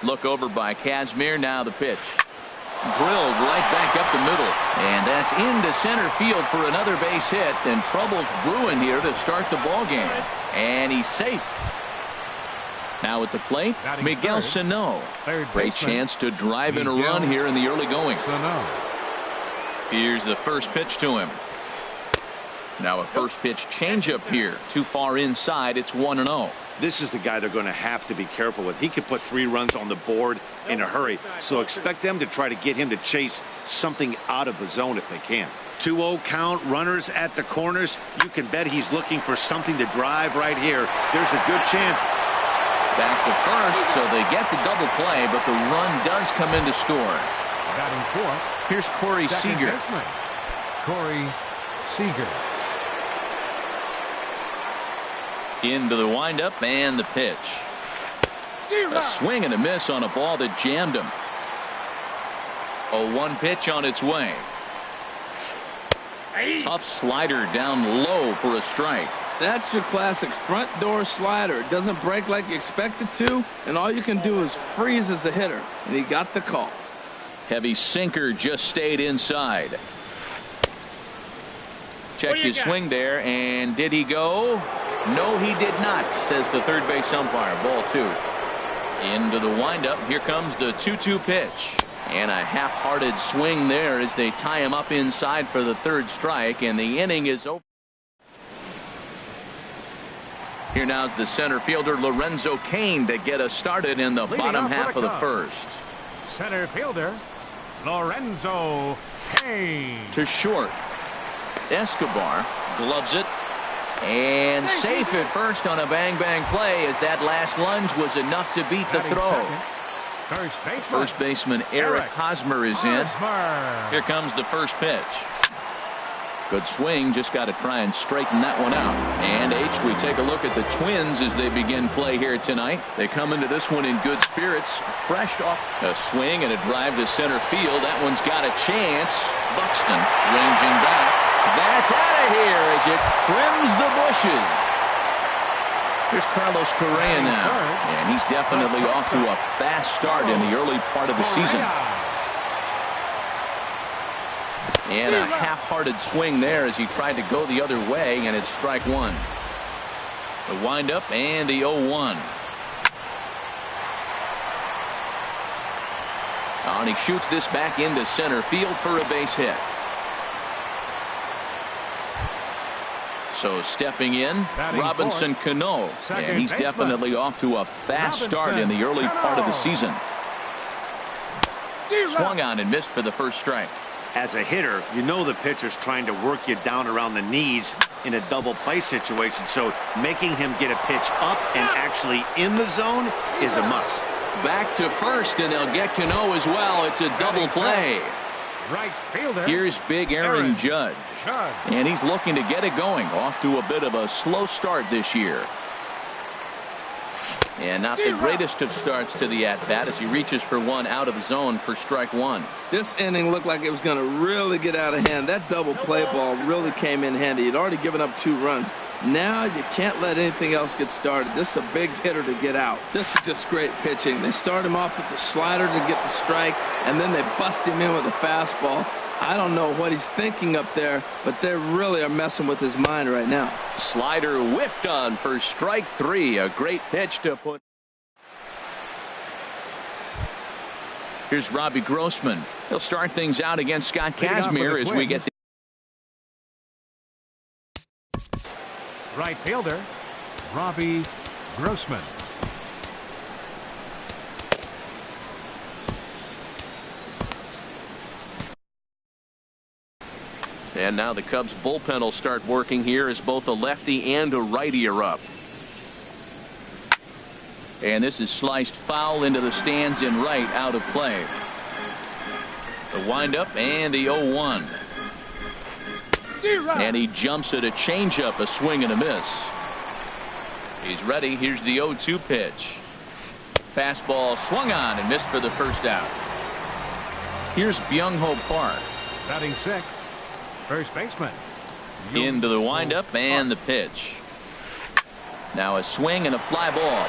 Look over by Kazmir. Now the pitch. Drilled right back up the middle. And that's into center field for another base hit. And trouble's brewing here to start the ball game. And he's safe. Now at the plate, Miguel Sano. Great chance to drive in a run here in the early going. Here's the first pitch to him. Now a first pitch changeup here. Too far inside. It's 1-0. This is the guy they're going to have to be careful with. He could put 3 runs on the board in a hurry. So expect them to try to get him to chase something out of the zone if they can. 2-0 count, runners at the corners. You can bet he's looking for something to drive right here. There's a good chance. Back to first, so they get the double play, but the run does come in to score. Batting 4th. Here's Corey Seager. Corey Seager. Into the windup and the pitch. A swing and a miss on a ball that jammed him. 0-1 pitch on its way. Tough slider down low for a strike. That's your classic front door slider. It doesn't break like you expect it to, and all you can do is freeze as a hitter. And he got the call. Heavy sinker just stayed inside. Check his swing there, and did he go? No, he did not, says the third base umpire. Ball 2. Into the windup. Here comes the 2-2 pitch. And a half-hearted swing there as they tie him up inside for the third strike, and the inning is over. Here now's the center fielder Lorenzo Cain to get us started in the bottom half of the first. Center fielder Lorenzo Cain. To short. Escobar gloves it. And safe at first on a bang-bang play as that last lunge was enough to beat the throw. First baseman Eric Hosmer is in. Here comes the first pitch. Good swing, just got to try and straighten that one out. And we take a look at the Twins as they begin play here tonight. They come into this one in good spirits, fresh off a swing and a drive to center field. That one's got a chance. Buxton ranging back. That's out of here as it trims the bushes. Here's Carlos Correa now, and he's definitely off to a fast start in the early part of the season. And a half-hearted swing there as he tried to go the other way, and it's strike 1. The windup and the 0-1. And he shoots this back into center field for a base hit. So stepping in, Robinson Cano, and he's definitely off to a fast start in the early part of the season. Swung on and missed for the first strike. As a hitter, you know the pitcher's trying to work you down around the knees in a double play situation, so making him get a pitch up and actually in the zone is a must. Back to first, and they'll get Cano as well. It's a double play. Right fielder. Here's big Aaron Judge. And he's looking to get it going. Off to a bit of a slow start this year. And not the greatest of starts to the at-bat as he reaches for one out of the zone for strike 1. This inning looked like it was going to really get out of hand. That double play ball really came in handy. He'd already given up 2 runs. Now you can't let anything else get started. This is a big hitter to get out. This is just great pitching. They start him off with the slider to get the strike, and then they bust him in with a fastball. I don't know what he's thinking up there, but they really are messing with his mind right now. Slider whiffed on for strike 3. A great pitch to put. Here's Robbie Grossman. He'll start things out against Scott Kazmir as we get the Right fielder, Robbie Grossman. And now the Cubs bullpen will start working here as both a lefty and a righty are up. And this is sliced foul into the stands in right, out of play. The windup and the 0-1. And he jumps at a changeup, a swing and a miss. He's ready. Here's the 0-2 pitch. Fastball swung on and missed for the first out. Here's Byung-Ho Park. Batting sixth, first baseman. Into the windup and the pitch. Now a swing and a fly ball.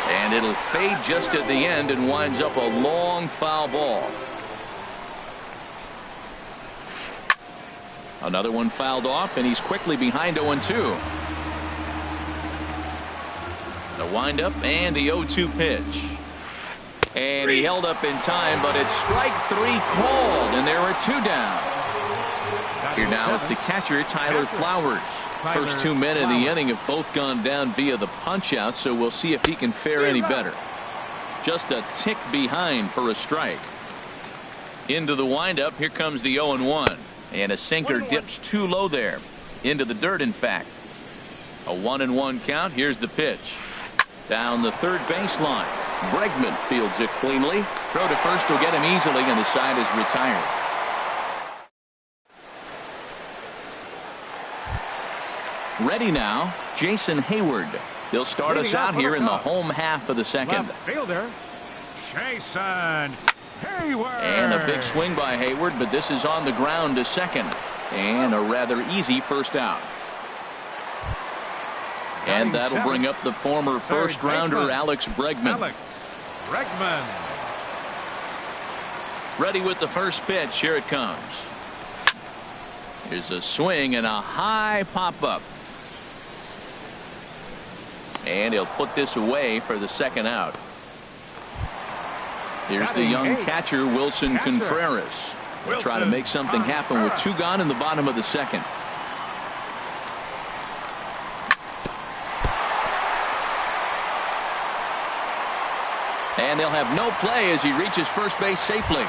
And it'll fade just at the end and winds up a long foul ball. Another one fouled off, and he's quickly behind 0-2. The windup and the 0-2 pitch. And he held up in time, but it's strike 3 called, and there are 2 down. Here now is the catcher, Tyler Flowers. First 2 men of the inning have both gone down via the punch-out, so we'll see if he can fare any better. Just a tick behind for a strike. Into the windup, here comes the 0-1. And a sinker dips too low there. Into the dirt, in fact. A 1-1 count. Here's the pitch. Down the third baseline. Bregman fields it cleanly. Throw to first will get him easily, and the side is retired. Ready now, Jason Hayward. He'll start us out here in the home half of the second. Left fielder, Jason Hayward. And a big swing by Hayward, but this is on the ground to second. And a rather easy first out. And that'll bring up the former first rounder, Alex Bregman. Alex Bregman. Ready with the first pitch. Here it comes. Here's a swing and a high pop-up. And he'll put this away for the second out. Here's the young catcher, Wilson Contreras. Will try to make something happen with 2 gone in the bottom of the second. And they'll have no play as he reaches first base safely.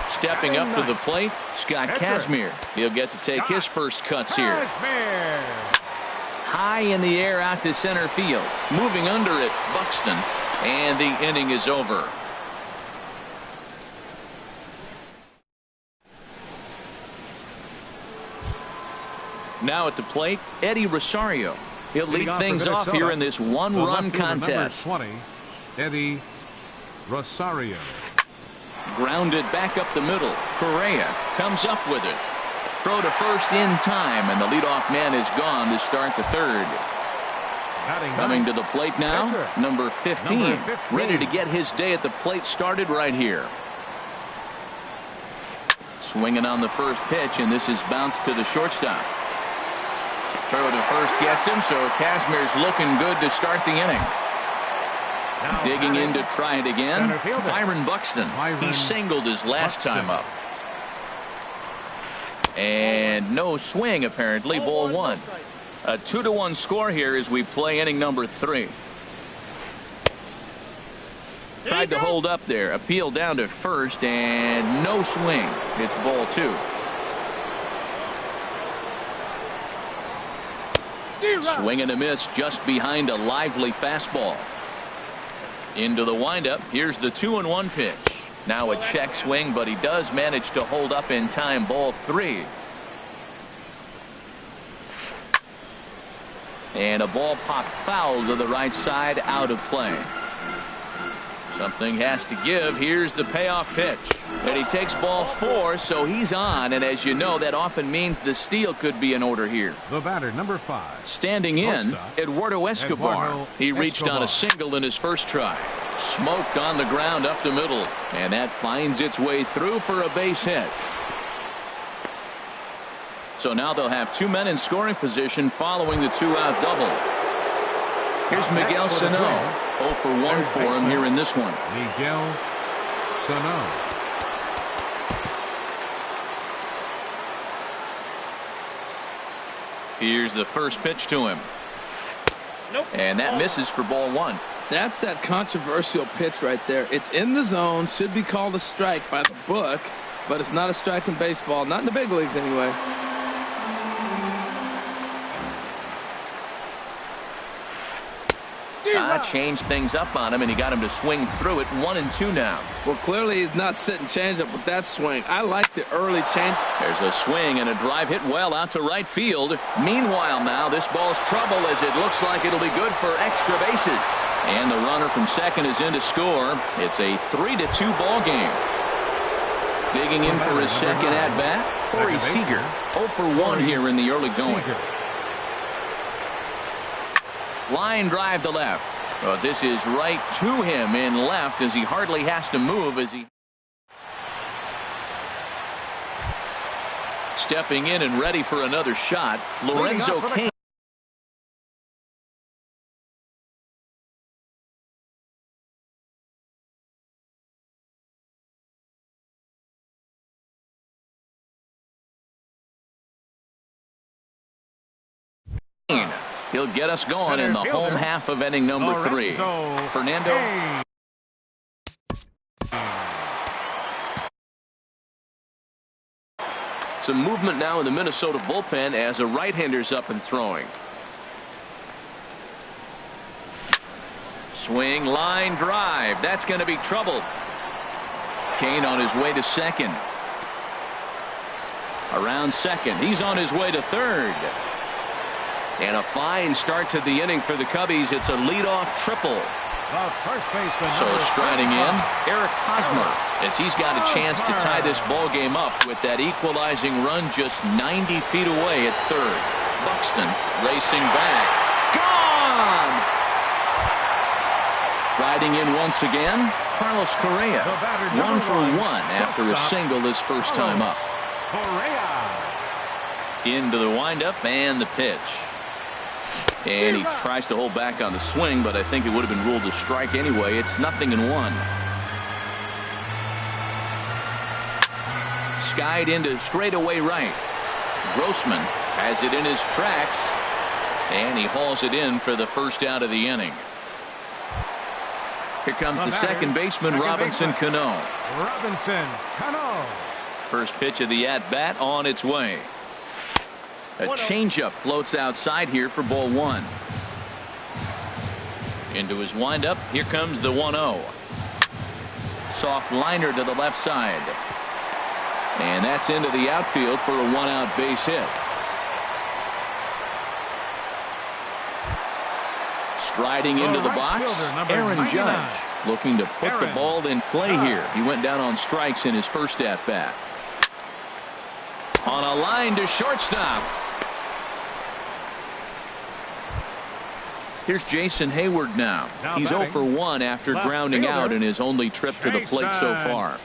Stepping up to the plate, Scott Kazmir. He'll get to take his first cuts here. High in the air out to center field. Moving under it, Buxton. And the inning is over. Now at the plate, Eddie Rosario. He'll lead things off here in this one-run contest. 20, Eddie Rosario. Grounded back up the middle. Correa comes up with it. Throw to first in time, and the leadoff man is gone to start the third. Coming to the plate now, number 15. Ready to get his day at the plate started right here. Swinging on the first pitch, and this is bounced to the shortstop. Throw to first gets him, so Kazmir's looking good to start the inning. Digging in to try it again, Byron Buxton. He singled his last time up. And no swing, apparently. Ball 1. A 2-1 score here as we play inning number 3. Tried to hold up there. Appeal down to first, and no swing. It's ball 2. Swing and a miss just behind a lively fastball. Into the windup. Here's the 2-1 pitch. Now a check swing, but he does manage to hold up in time. Ball 3. And a ball popped foul to the right side, out of play. Something has to give. Here's the payoff pitch. And he takes ball 4, so he's on. And as you know, that often means the steal could be in order here. The batter, number 5. Standing in, Eduardo Escobar. He reached on a single in his first try. Smoked on the ground up the middle. And that finds its way through for a base hit. So now they'll have 2 men in scoring position following the 2-out double. Here's Miguel Sano. 0 for 1 for him here in this one. Miguel Sano. Here's the first pitch to him. And that misses for ball 1. That's that controversial pitch right there. It's in the zone, should be called a strike by the book, but it's not a strike in baseball, not in the big leagues anyway. Changed things up on him, and he got him to swing through it. 1-2 now. Well, clearly he's not sitting changeup with that swing. I like the early change. There's a swing and a drive hit well out to right field. Meanwhile, now this ball's trouble as it looks like it'll be good for extra bases. And the runner from second is in to score. It's a 3-2 ball game. Digging in for his second at bat, Corey Seager. 0 for 1 here in the early going. Line drive to left. Well, this is right to him in left as he hardly has to move as he stepping in and ready for another shot. Lorenzo Cain. He'll get us going in the home half of inning number 3. Fernando. Some movement now in the Minnesota bullpen as a right-hander's up and throwing. Swing, line drive. That's going to be trouble. Cain on his way to second. Around second. He's on his way to third. And a fine start to the inning for the Cubbies. It's a leadoff triple. So striding in, Eric Hosmer, as he's got a chance to tie this ball game up with that equalizing run just 90 feet away at third. Buxton racing back. Gone! Striding in once again, Carlos Correa. 1 for 1 after a single his first time up. Into the windup and the pitch. And he tries to hold back on the swing, but I think it would have been ruled a strike anyway. It's 0-1. Skied into straightaway right. Grossman has it in his tracks, and he hauls it in for the first out of the inning. Here comes the second baseman, Robinson Cano. First pitch of the at-bat on its way. A changeup floats outside here for ball 1. Into his windup. Here comes the 1-0. Soft liner to the left side. And that's into the outfield for a 1-out base hit. Striding into the box, Aaron Judge looking to put the ball in play here. He went down on strikes in his first at-bat. On a line to shortstop. Here's Jason Hayward now. He's 0 for 1 after grounding out in his only trip to the plate so far.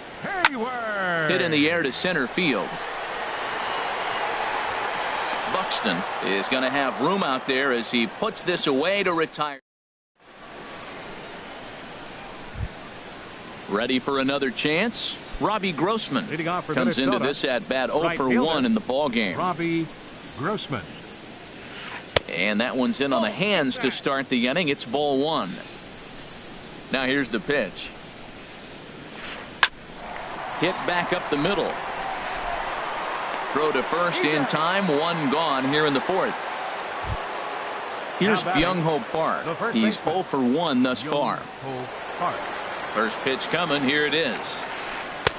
Hit in the air to center field. Buxton is going to have room out there as he puts this away to retire. Ready for another chance? Robbie Grossman comes into this at bat 0 for 1 in the ball game. Robbie Grossman. And that one's in on the hands to start the inning. It's ball 1. Now here's the pitch. Hit back up the middle. Throw to first in time. 1 gone here in the 4th. Here's Byung-Ho Park. He's 0 for 1 thus far. First pitch coming. Here it is.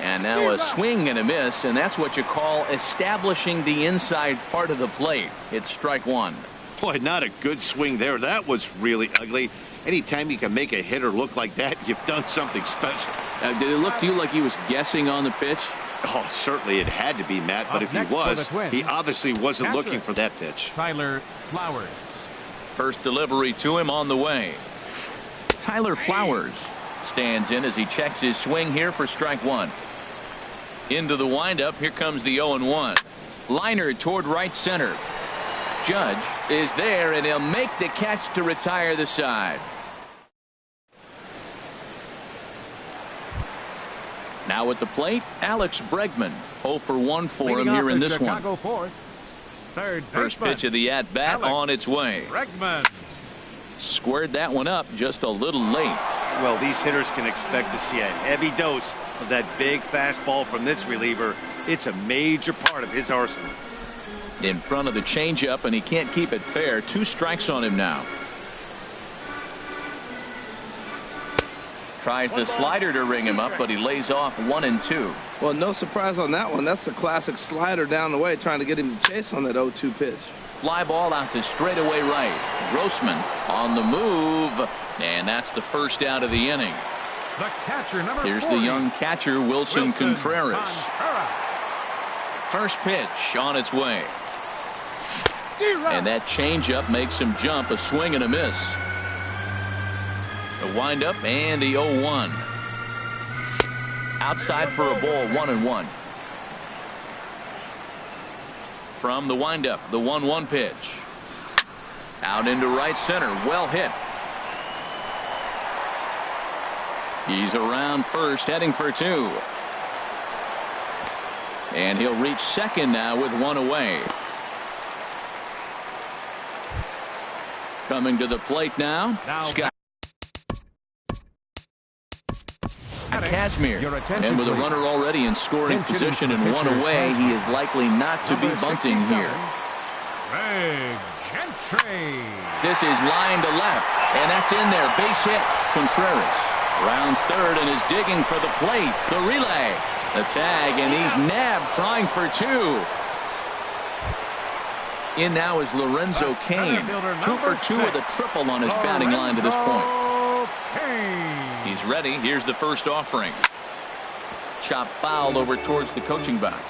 And now a swing and a miss, and that's what you call establishing the inside part of the plate. It's strike 1. Boy, not a good swing there. That was really ugly. Anytime you can make a hitter look like that, you've done something special. Did it look to you like he was guessing on the pitch? Oh, certainly it had to be, Matt, but if he was, he obviously wasn't looking for that pitch. Tyler Flowers. First delivery to him on the way. Tyler Flowers stands in as he checks his swing here for strike one. Into the windup. Here comes the 0-1. Liner toward right center. Judge is there, and he'll make the catch to retire the side. Now at the plate, Alex Bregman. 0 for 1 for him here in this one. First pitch of the at-bat on its way. Bregman Squared that one up just a little late. Well, these hitters can expect to see a heavy dose of that big fastball from this reliever. It's a major part of his arsenal. In front of the changeup, and he can't keep it fair. 2 strikes on him now. Tries the slider to ring him up, but he lays off 1 and 2. Well, no surprise on that one. That's the classic slider down the way, trying to get him to chase on that 0-2 pitch. Fly ball out to straightaway right. Grossman on the move, and that's the first out of the inning. The catcher, number Here's 40. the young catcher, Wilson Contreras. First pitch on its way. And that changeup makes him jump. A swing and a miss. The windup and the 0-1. Outside for a ball, 1-1. From the windup, the 1-1 pitch. Out into right center. Well hit. He's around first, heading for 2. And he'll reach second now with 1 away. Coming to the plate now Scott Kazmir, and with a runner already in scoring position and 1 away, he is likely not to be bunting here. This is line to left, and that's in there. Base hit. Contreras rounds third and is digging for the plate. The relay, the tag, and he's nabbed trying for 2. In now is Lorenzo Cain. 2 for 2 with a triple on his batting line to this point. He's ready. Here's the first offering. Chop fouled over towards the coaching box.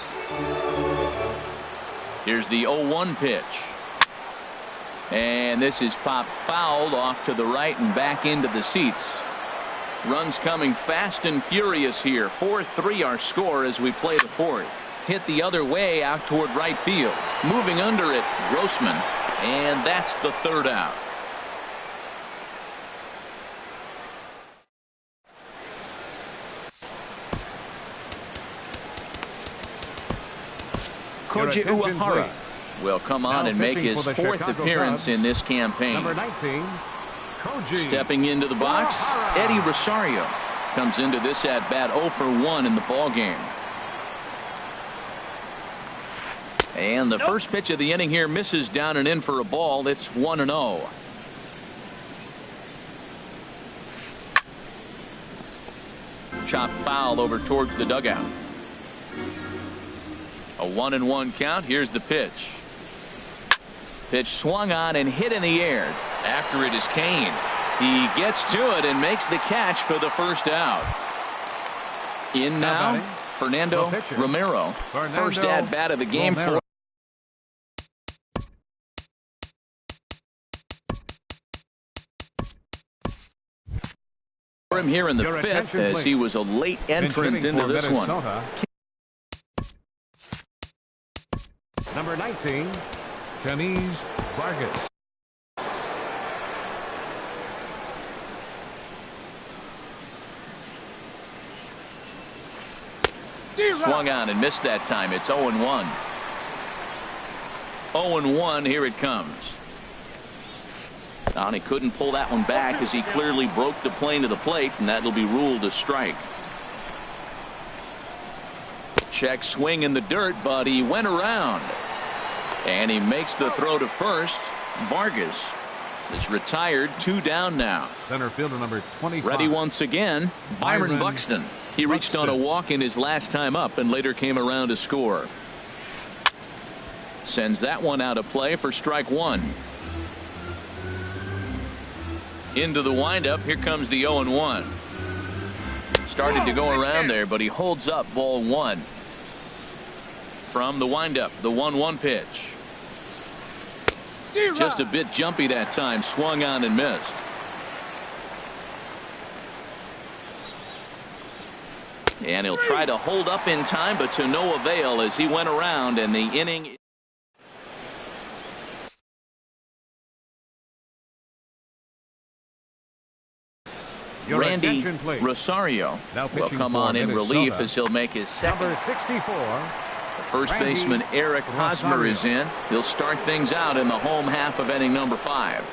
Here's the 0-1 pitch. And this is popped fouled off to the right and back into the seats. Runs coming fast and furious here. 4-3 our score as we play the 4th. Hit the other way out toward right field. Moving under it, Grossman. And that's the 3rd out. Koji Uehara will come on and make his 4th appearance in this campaign. Number 19, Koji. Stepping into the box, Eddie Rosario comes into this at bat 0 for 1 in the ball game. And the first pitch of the inning here misses down and in for a ball. It's 1-0. Chop foul over towards the dugout. A 1-1 count. Here's the pitch. Pitch swung on and hit in the air. After it is Cain. He gets to it and makes the catch for the first out. In now, Fernando Romero. First at bat of the game for him here in the 5th, as he was a late entrant into this one. Number 19, Kenys Vargas. Swung on and missed that time. It's 0-1. 0-1. Here it comes. And he couldn't pull that one back as he clearly broke the plane to the plate, and that'll be ruled a strike. Check swing in the dirt, but he went around. And he makes the throw to first. Vargas is retired. 2 down now. Center fielder number 25. Ready once again, Byron Buxton. He reached on a walk in his last time up and later came around to score. Sends that one out of play for strike 1. Into the windup. Here comes the 0-1. Started to go around there, but he holds up ball one. From the windup, the 1-1 pitch. Just a bit jumpy that time. Swung on and missed. And he'll try to hold up in time, but to no avail as he went around, and the inning. Randy Rosario will come on in relief as he'll make his second. Number 64. The first baseman Eric Hosmer is in. He'll start things out in the home half of inning number 5.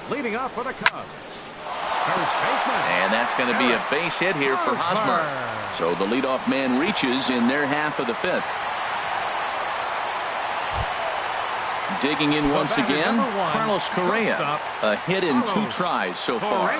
Leading off for the Cubs. First baseman. And that's going to be a base hit here for Hosmer. So the leadoff man reaches in their half of the 5th. Digging in once again, Carlos Correa. A hit in 2 tries so far.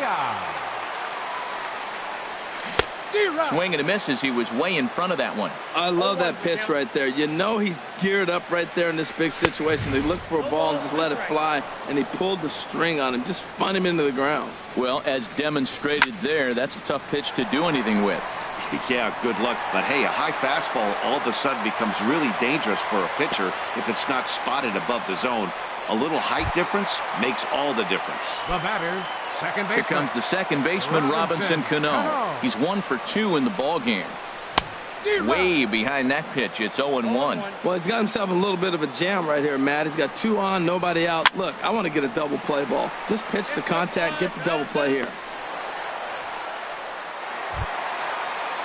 Swing and a miss as he was way in front of that one. I love that pitch right there. You know he's geared up right there in this big situation. He looked for a ball and just let it fly, and he pulled the string on him, just spun him into the ground. Well, as demonstrated there, that's a tough pitch to do anything with. Yeah, good luck. But, hey, a high fastball all of a sudden becomes really dangerous for a pitcher if it's not spotted above the zone. A little height difference makes all the difference. The batter. Second Here comes the second baseman, Robinson Cano. He's 1 for 2 in the ball game. Way behind that pitch. It's 0-1. Well, he's got himself a little bit of a jam right here, Matt. He's got 2 on, nobody out. Look, I want to get a double play ball. Just pitch the contact, get the double play here.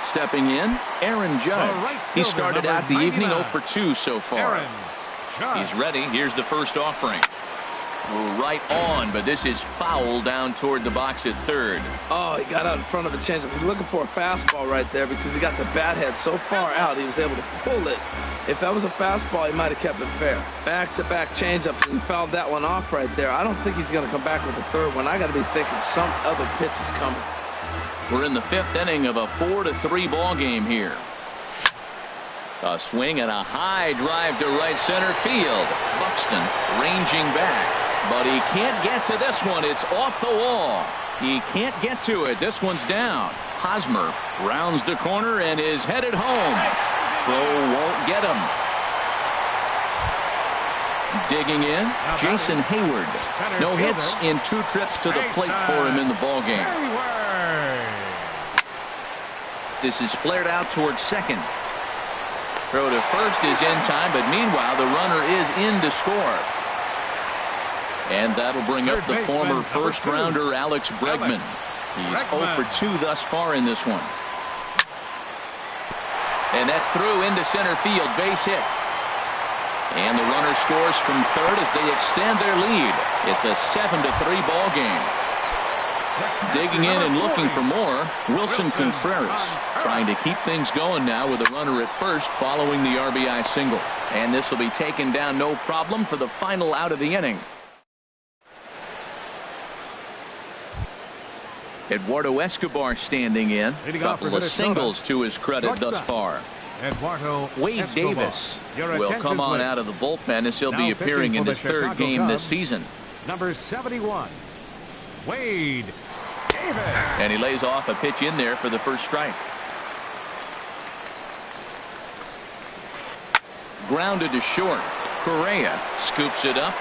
Stepping in, Aaron Judge. He started out the evening 0 for 2 so far. He's ready. Here's the first offering. Right on, but this is foul down toward the box at third. Oh, he got out in front of the changeup. He's looking for a fastball right there because he got the bat head so far out he was able to pull it. If that was a fastball, he might have kept it fair. Back-to-back changeups, and he fouled that one off right there. I don't think he's going to come back with a third one. I got to be thinking some other pitch is coming. We're in the 5th inning of a 4-3 ball game here. A swing and a high drive to right center field. Buxton ranging back. But he can't get to this one. It's off the wall. He can't get to it. This one's down. Hosmer rounds the corner and is headed home. Throw won't get him. Digging in, Jason Hayward. No hits in 2 trips to the plate for him in the ball game. This is flared out towards second. Throw to first is in time, but meanwhile the runner is in to score. And that'll bring up the former first-rounder Alex Bregman. He's 0 for 2 thus far in this one. And that's through into center field, base hit. And the runner scores from third as they extend their lead. It's a 7-3 ball game. Digging in and looking for more, Wilson Contreras trying to keep things going now with a runner at first following the RBI single. And this will be taken down no problem for the final out of the inning. Eduardo Escobar standing in. A couple of singles to his credit thus far. Wade Davis will come on out of the bullpen as he'll be appearing in his 3rd game this season. Number 71, Wade Davis. And he lays off a pitch in there for the first strike. Grounded to short. Correa scoops it up.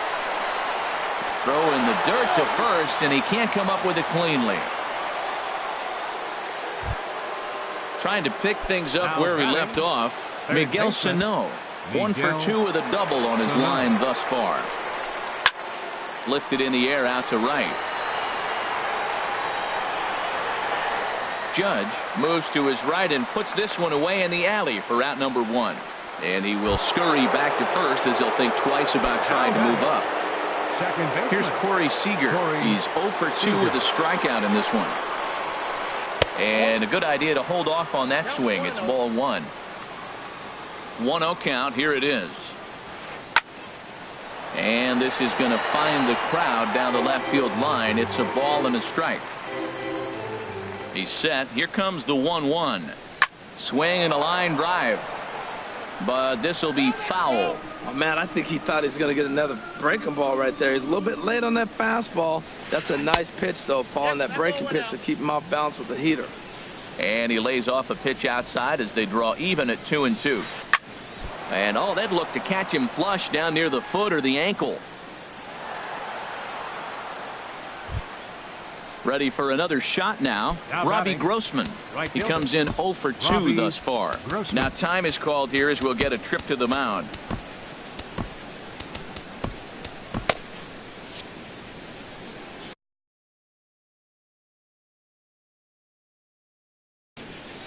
Throw in the dirt to first, and he can't come up with it cleanly. Trying to pick things up where he left off. Miguel Sano, 1 for 2 with a double on his line thus far. Lifted in the air out to right. Judge moves to his right and puts this one away in the alley for out number 1. And he will scurry back to first as he'll think twice about trying to move up. Here's Corey Seager. He's 0 for 2 with a strikeout in this one. And a good idea to hold off on that swing. It's ball 1. 1-0 count. Here it is. And this is going to find the crowd down the left field line. It's a ball and a strike. He's set. Here comes the 1-1. Swing and a line drive. But this will be foul. Oh, man, I think he thought he was going to get another breaking ball right there. He's a little bit late on that fastball. That's a nice pitch, though, following that breaking pitch to keep him off balance with the heater. And he lays off a pitch outside as they draw even at 2-2. And oh, that looked to catch him flush down near the foot or the ankle. Ready for another shot now. Robbie Grossman. He comes in 0 for 2 thus far. Now time is called here as we'll get a trip to the mound.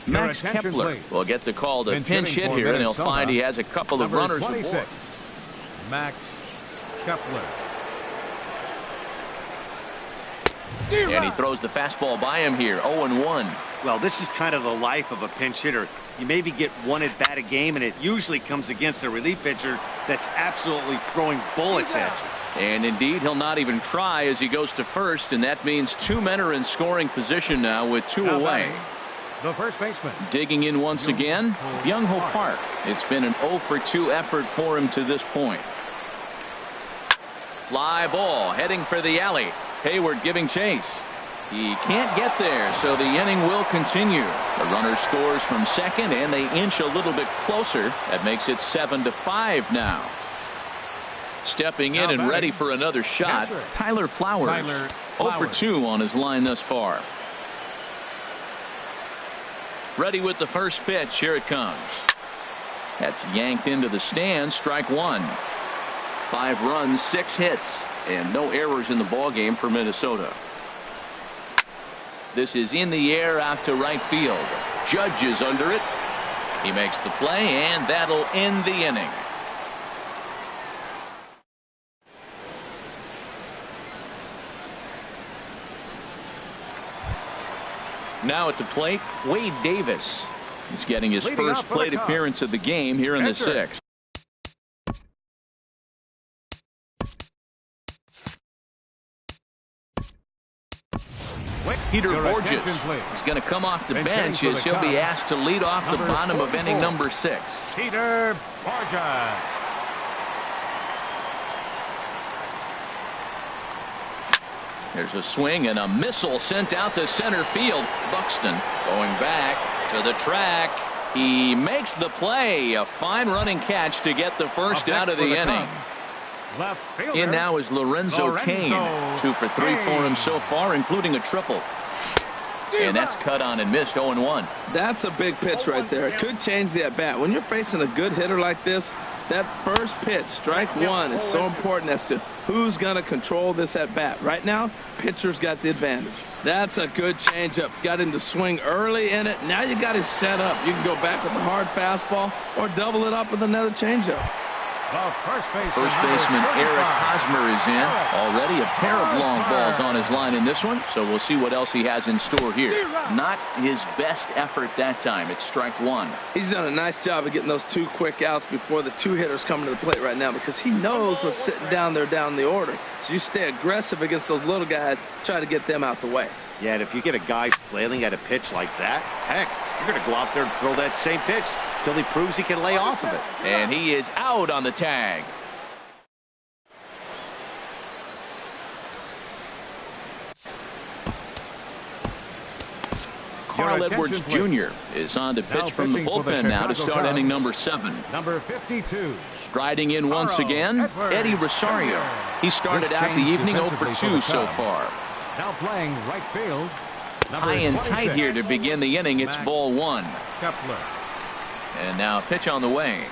Max Kepler will get the call to pinch hit here, and he'll find he has a couple of runners aboard. Max Kepler. And he throws the fastball by him here, 0-1. Well, this is kind of the life of a pinch hitter. You maybe get one at bat a game, and it usually comes against a relief pitcher that's absolutely throwing bullets at you. And indeed, he'll not even try as he goes to first, and that means 2 men are in scoring position now with 2 away. The first baseman. Digging in once again, Byung-ho Park. It's been an 0 for 2 effort for him to this point. Fly ball heading for the alley. Hayward giving chase. He can't get there, so the inning will continue. The runner scores from second, and they inch a little bit closer. That makes it 7-5 now. Stepping in and ready for another shot, Tyler Flowers. 0 for 2 on his line thus far. Ready with the first pitch. Here it comes. That's yanked into the stands. Strike 1. 5 runs, 6 hits, and no errors in the ballgame for Minnesota. This is in the air out to right field. Judge is under it. He makes the play, and that'll end the inning. Now at the plate, Wade Davis. He's getting his first plate appearance of the game here in the 6th. Peter Borges is going to come off the bench as he'll be asked to lead off the bottom of inning number 6. Peter Borges. There's a swing and a missile sent out to center field. Buxton going back to the track. He makes the play. A fine running catch to get the first out of the inning. In now is Lorenzo Cain. 2 for 3 for him so far, including a triple. And that's cut on and missed. 0-1. That's a big pitch right there. It could change the at-bat. When you're facing a good hitter like this, that first pitch, strike 1, is so important as to who's going to control this at-bat. Right now, pitcher's got the advantage. That's a good changeup. Got him to swing early in it. Now you got him set up. You can go back with a hard fastball or double it up with another changeup. First baseman Eric Hosmer is in. Already a pair of long balls on his line in this one, so we'll see what else he has in store here. Not his best effort that time. It's strike 1. He's done a nice job of getting those 2 quick outs before the 2 hitters coming to the plate right now, because he knows what's sitting down there down the order. So you stay aggressive against those little guys, try to get them out the way. Yeah, and if you get a guy flailing at a pitch like that, heck, you're going to go out there and throw that same pitch till he proves he can lay off of it. And he is out on the tag. Carl Edwards Jr. is on to pitch from the bullpen now to start inning number 7. Number 52. Striding in once again, Eddie Rosario. He started out the evening 0 for 2 so far. Now playing right field. High and tight here to begin the inning. It's ball 1. Kepler. And now pitch on the way.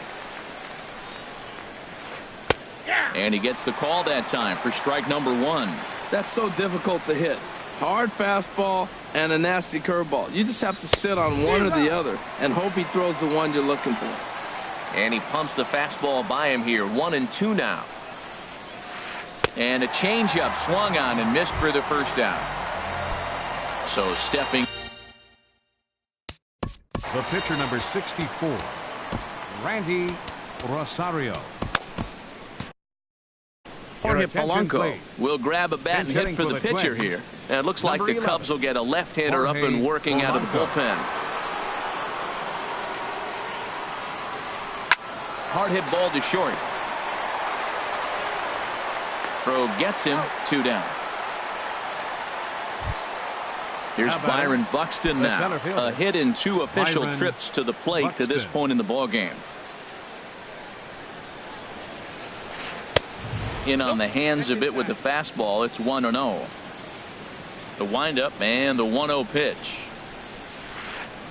And he gets the call that time for strike number 1. That's so difficult to hit. Hard fastball and a nasty curveball. You just have to sit on one or the other and hope he throws the one you're looking for. And he pumps the fastball by him here. 1-2 now. And a changeup swung on and missed for the first out. So stepping. The pitcher, number 64, Randy Rosario. Jorge Polanco will grab a bat and hit for the pitcher here. And it looks like the Cubs will get a left-hander up and working out of the bullpen. Hard hit ball to short. Throw gets him. 2 down. Here's Byron Buxton now. A hit in 2 official trips to the plate to this point in the ballgame. In on the hands a bit with the fastball. It's 1-0. The windup and the 1-0 pitch.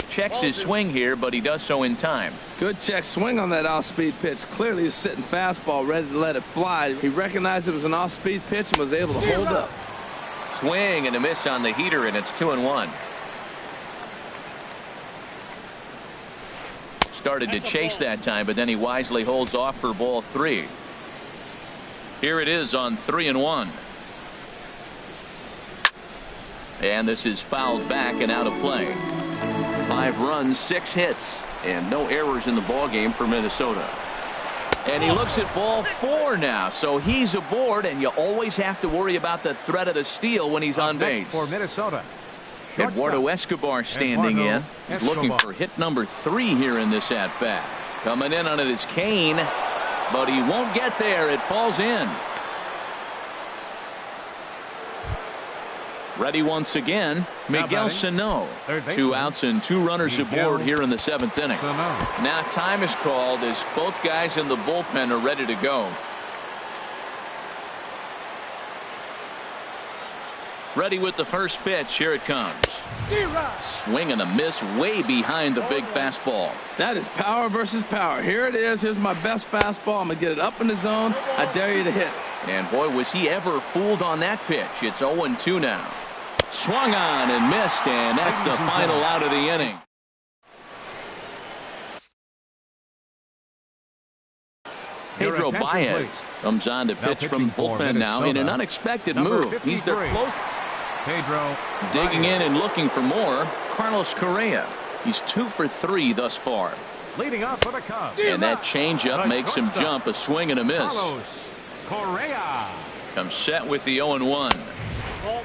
Checks his swing here, but he does so in time. Good check swing on that off-speed pitch. Clearly he's sitting fastball ready to let it fly. He recognized it was an off-speed pitch and was able to hold up. Swing and a miss on the heater, and it's 2-1. Started to chase that time, but then he wisely holds off for ball 3. Here it is on 3-1. And this is fouled back and out of play. 5 runs, 6 hits, and no errors in the ballgame for Minnesota. And he looks at ball 4 now, so he's aboard, and you always have to worry about the threat of the steal when he's on base. For Minnesota, Eduardo Escobar standing in. He's looking for hit number 3 here in this at-bat. Coming in on it is Kane, but he won't get there. It falls in. Ready once again, Miguel Sano. 2 outs and 2 runners aboard here in the 7th inning. Now time is called as both guys in the bullpen are ready to go. Ready with the first pitch. Here it comes. Swing and a miss way behind the big fastball. That is power versus power. Here it is. Here's my best fastball. I'm going to get it up in the zone. I dare you to hit. And boy, was he ever fooled on that pitch. It's 0-2 now. Swung on and missed, and that's the final out of the inning. Pedro Baez comes on to pitch from the bullpen now in an unexpected move. He's their close. Pedro Digging in and looking for more, Carlos Correa. He's 2 for 3 thus far. Leading off for the Cubs. And that changeup makes him jump. A swing and a miss. Carlos Correa Comes set with the 0-1.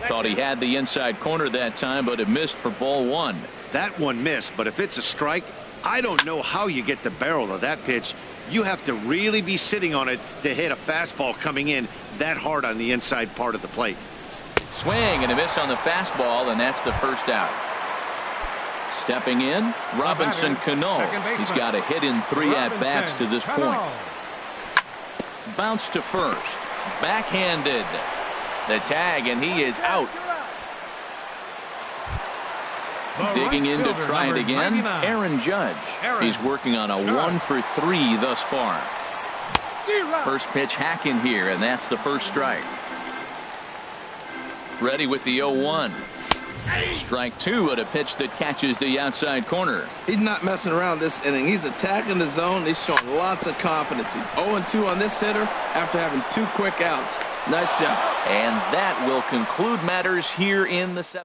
Thought he had the inside corner that time, but it missed for ball 1. That one missed, but if it's a strike, I don't know how you get the barrel of that pitch. You have to really be sitting on it to hit a fastball coming in that hard on the inside part of the plate. Swing and a miss on the fastball, and that's the first out. Stepping in, Robinson Cano. He's got a hit in 3 at-bats to this point. Bounce to first. Backhanded. The tag, and he is out. Digging in to try it again, Aaron Judge. He's working on a 1 for 3 thus far. First pitch hacking here, and that's the first strike. Ready with the 0-1. Strike 2 at a pitch that catches the outside corner. He's not messing around this inning. He's attacking the zone. He's showing lots of confidence. He's 0-2 on this hitter after having 2 quick outs. Nice job. And that will conclude matters here in the 7th.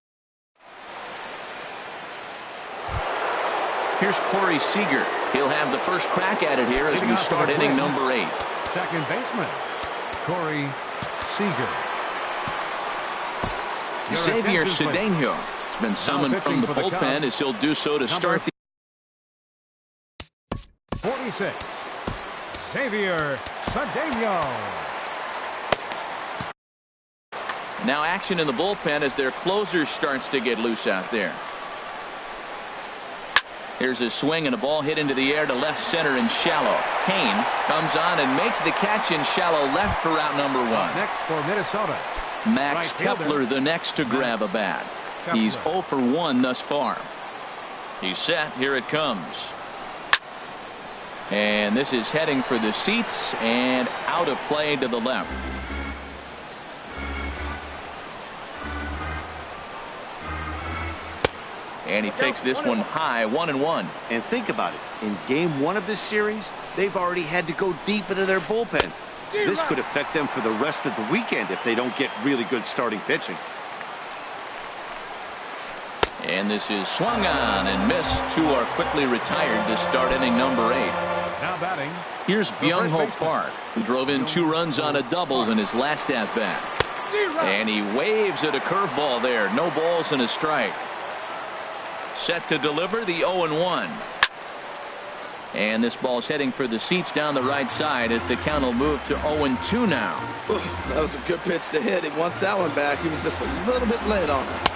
Here's Corey Seager. He'll have the first crack at it here as we start inning number 8. Second baseman, Corey Seager. Xavier Cedeno has been summoned from the bullpen as he'll do so to start the 46. Xavier Cedeno. Now action in the bullpen as their closer starts to get loose out there. Here's a swing and a ball hit into the air to left center and shallow. Kane comes on and makes the catch in shallow left for out number 1. Next for Minnesota, Max Kepler the next to grab a bat. He's 0 for 1 thus far. He's set. Here it comes. And this is heading for the seats and out of play to the left. And he takes this one high, 1-1. And think about it. In game 1 of this series, they've already had to go deep into their bullpen. This could affect them for the rest of the weekend if they don't get really good starting pitching. And this is swung on and missed. 2 are quickly retired to start inning number 8. now batting. Here's Byung-ho Park, who drove in 2 runs on a double in his last at-bat. And he waves at a curveball there. No balls and a strike. Set to deliver the 0-1. And this ball's heading for the seats down the right side as the count will move to 0-2 now. That was a good pitch to hit. He wants that one back. He was just a little bit late on it.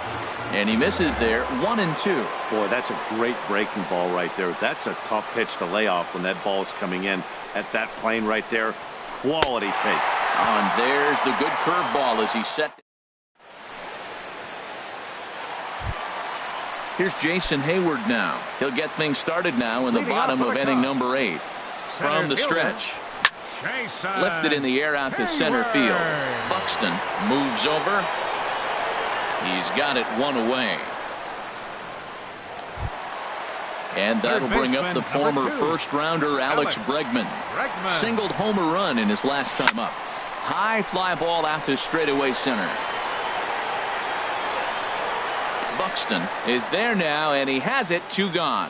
And he misses there, 1-2. Boy, that's a great breaking ball right there. That's a tough pitch to lay off when that ball is coming in at that plane right there. Quality take. And there's the good curveball as he set. Here's Jason Hayward now. He'll get things started now in the bottom of inning number 8. From the stretch. Lifted in the air out to center field. Buxton moves over. He's got it one away. And that'll bring up the former first-rounder Alex Bregman. Singled homer run in his last time up. High fly ball out to straightaway center. Buxton is there now, and he has it. 2 gone.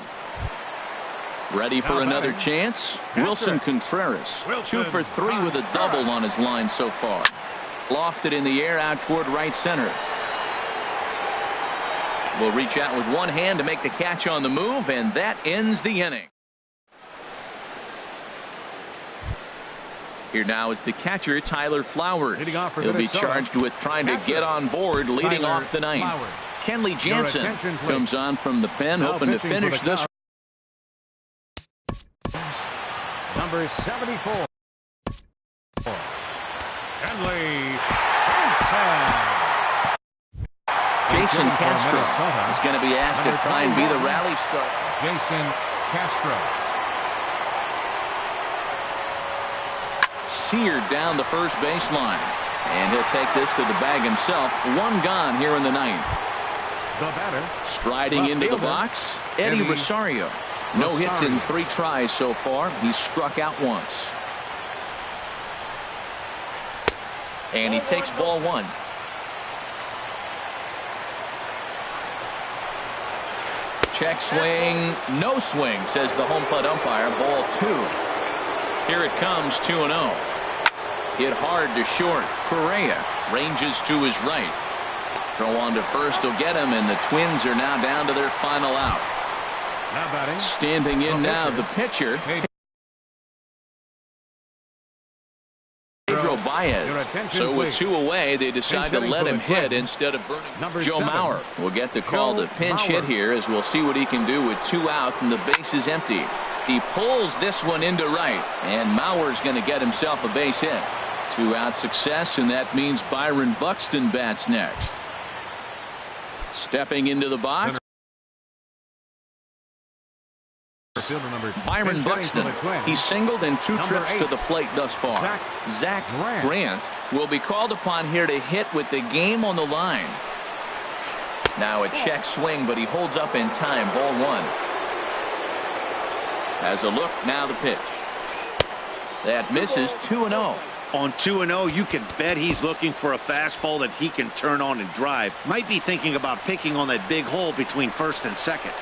Ready for another chance? Wilson Contreras. 2 for 3 with a double on his line so far. Lofted in the air out toward right center. Will reach out with one hand to make the catch on the move, and that ends the inning. Here now is the catcher, Tyler Flowers. He'll be charged with trying to get on board, leading off the ninth. Kenley Jansen comes on from the pen, hoping to finish this. Number 74. Kenley Jansen. Jason Castro is going to be asked to try and be the rally start. Jason Castro. Seared down the first baseline. And he'll take this to the bag himself. 1 gone here in the ninth. The batter. Striding into the box, Eddie Rosario. No hits in 3 tries so far. He's struck out once. And he takes ball 1. Check swing, no swing, says the home plate umpire. Ball 2. Here it comes, 2-0. Hit hard to short. Correa ranges to his right. Throw on to first will get him, and the Twins are now down to their final out. Standing in now, the pitcher, Pedro Baez. So with 2 away, they decide to let him hit instead of burning. Joe Mauer will get the call to pinch hit here, as we'll see what he can do with 2 out and the base is empty. He pulls this one into right, and Mauer's going to get himself a base hit. 2-out success, and that means Byron Buxton bats next. Stepping into the box, Byron Buxton. He's singled in 2 trips to the plate thus far. Zach Grant will be called upon here to hit with the game on the line. Now a check swing, but he holds up in time. Ball 1. Has a look, now the pitch. That misses. 2-0. On 2-0, you can bet he's looking for a fastball that he can turn on and drive. Might be thinking about picking on that big hole between first and second.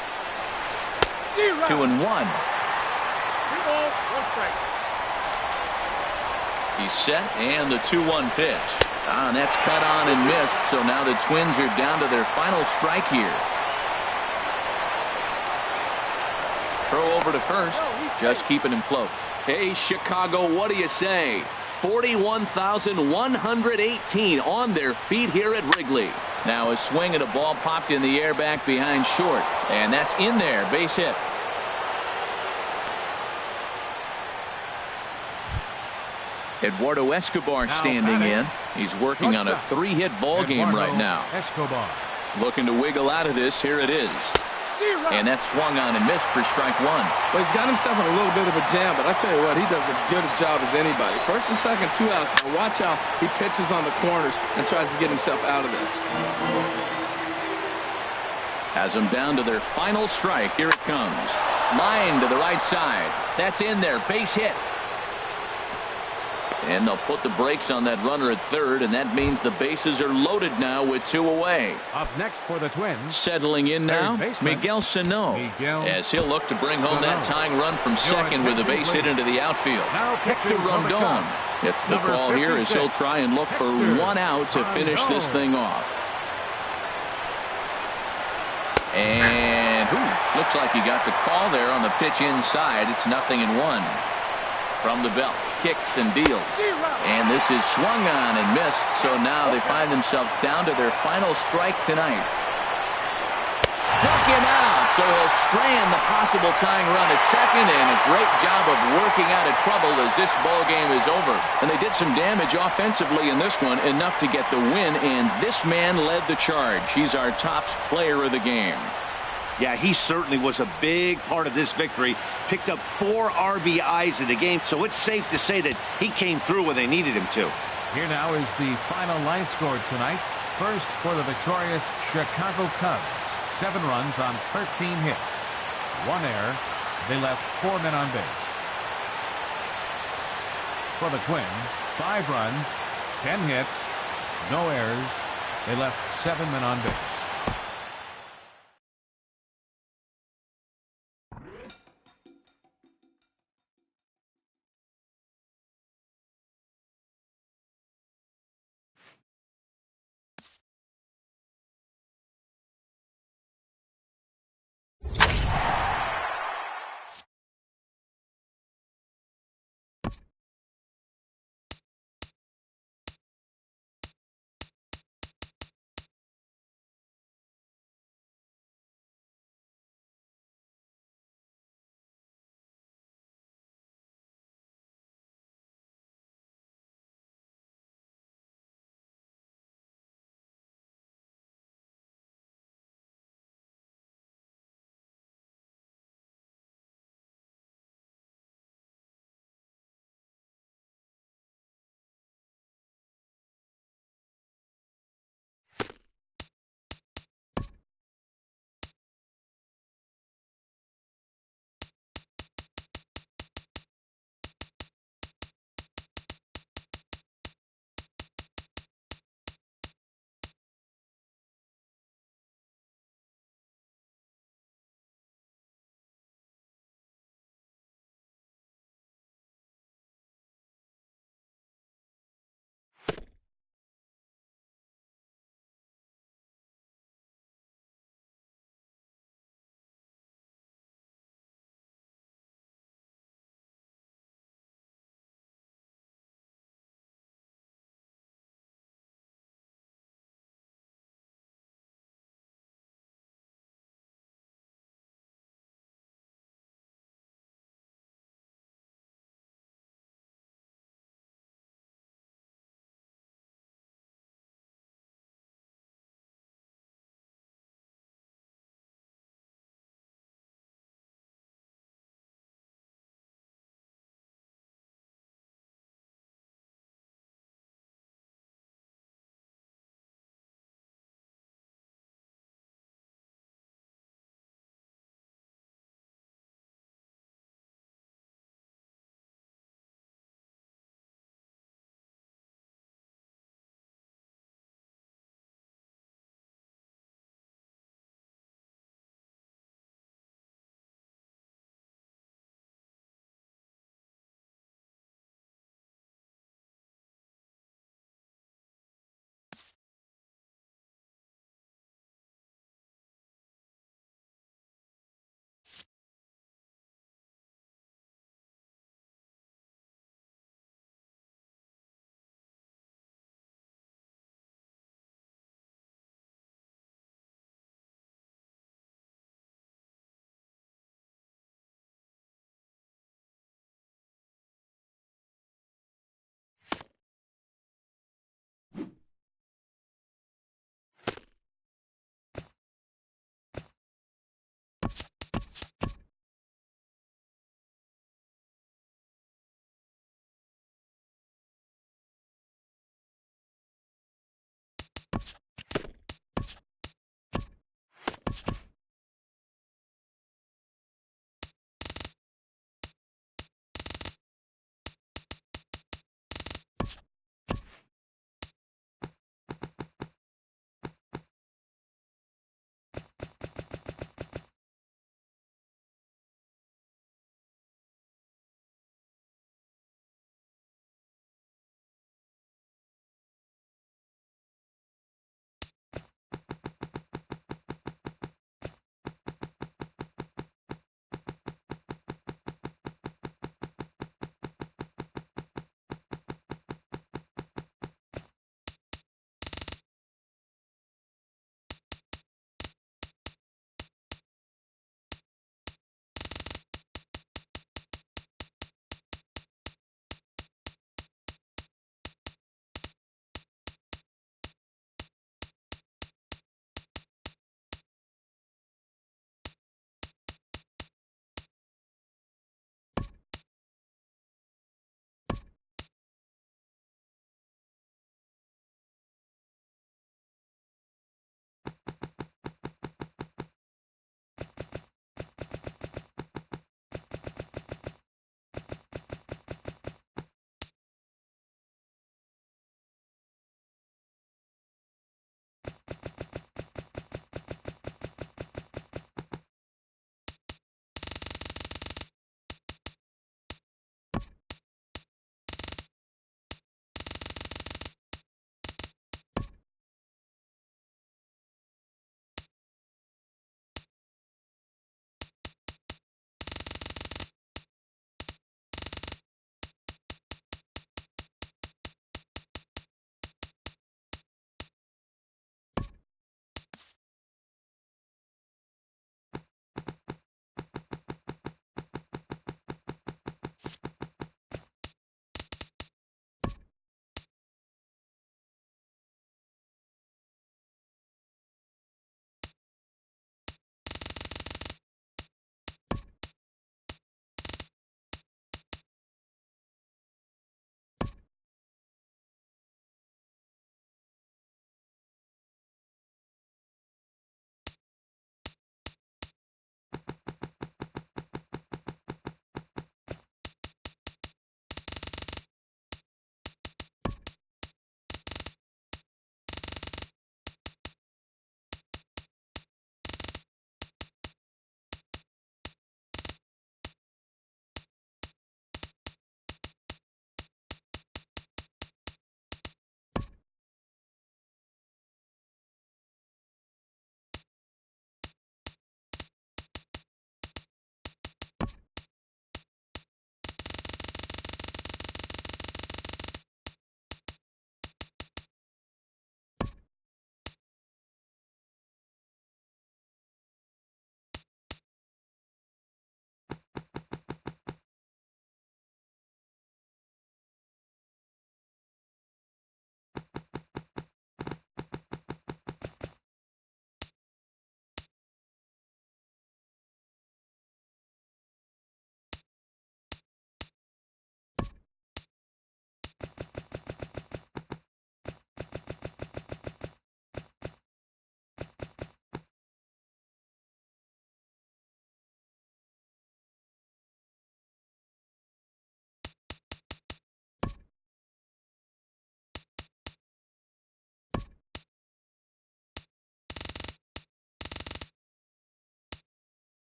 2-1. 2 balls, 1 strike. He's set, and the 2-1 pitch. And that's cut on and missed, so now the Twins are down to their final strike here. Throw over to first, just keeping him close. Hey, Chicago, what do you say? 41,118 on their feet here at Wrigley. Now a swing and a ball popped in the air back behind short, and that's in there. Base hit. Eduardo Escobar standing in. He's working on a 3-hit ball game right now. Looking to wiggle out of this. Here it is. And that's swung on and missed for strike 1. Well, he's got himself in a little bit of a jam, but I tell you what, he does as good a job as anybody. First and second, 2 outs. Now watch how he pitches on the corners and tries to get himself out of this. Has them down to their final strike. Here it comes. Line to the right side. That's in there. Base hit. And they'll put the brakes on that runner at third, and that means the bases are loaded now with 2 away. Up next for the Twins. Settling in now, Miguel Sano, as he'll look to bring home that tying run from second with a base hit into the outfield. Hector Rondon gets the call here as he'll try and look for 1 out to finish this thing off. And looks like he got the call there on the pitch inside. It's 0-1. From the belt, kicks and deals. And this is swung on and missed, so now they find themselves down to their final strike tonight. So he'll strand the possible tying run at second, and a great job of working out of trouble as this ball game is over. And they did some damage offensively in this one, enough to get the win, and this man led the charge. He's our top player of the game. Yeah, he certainly was a big part of this victory. Picked up 4 RBIs in the game, so it's safe to say that he came through when they needed him to. Here now is the final line score tonight. First for the victorious Chicago Cubs. 7 runs on 13 hits. 1 error. They left 4 men on base. For the Twins, 5 runs, 10 hits, no errors. They left 7 men on base.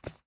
You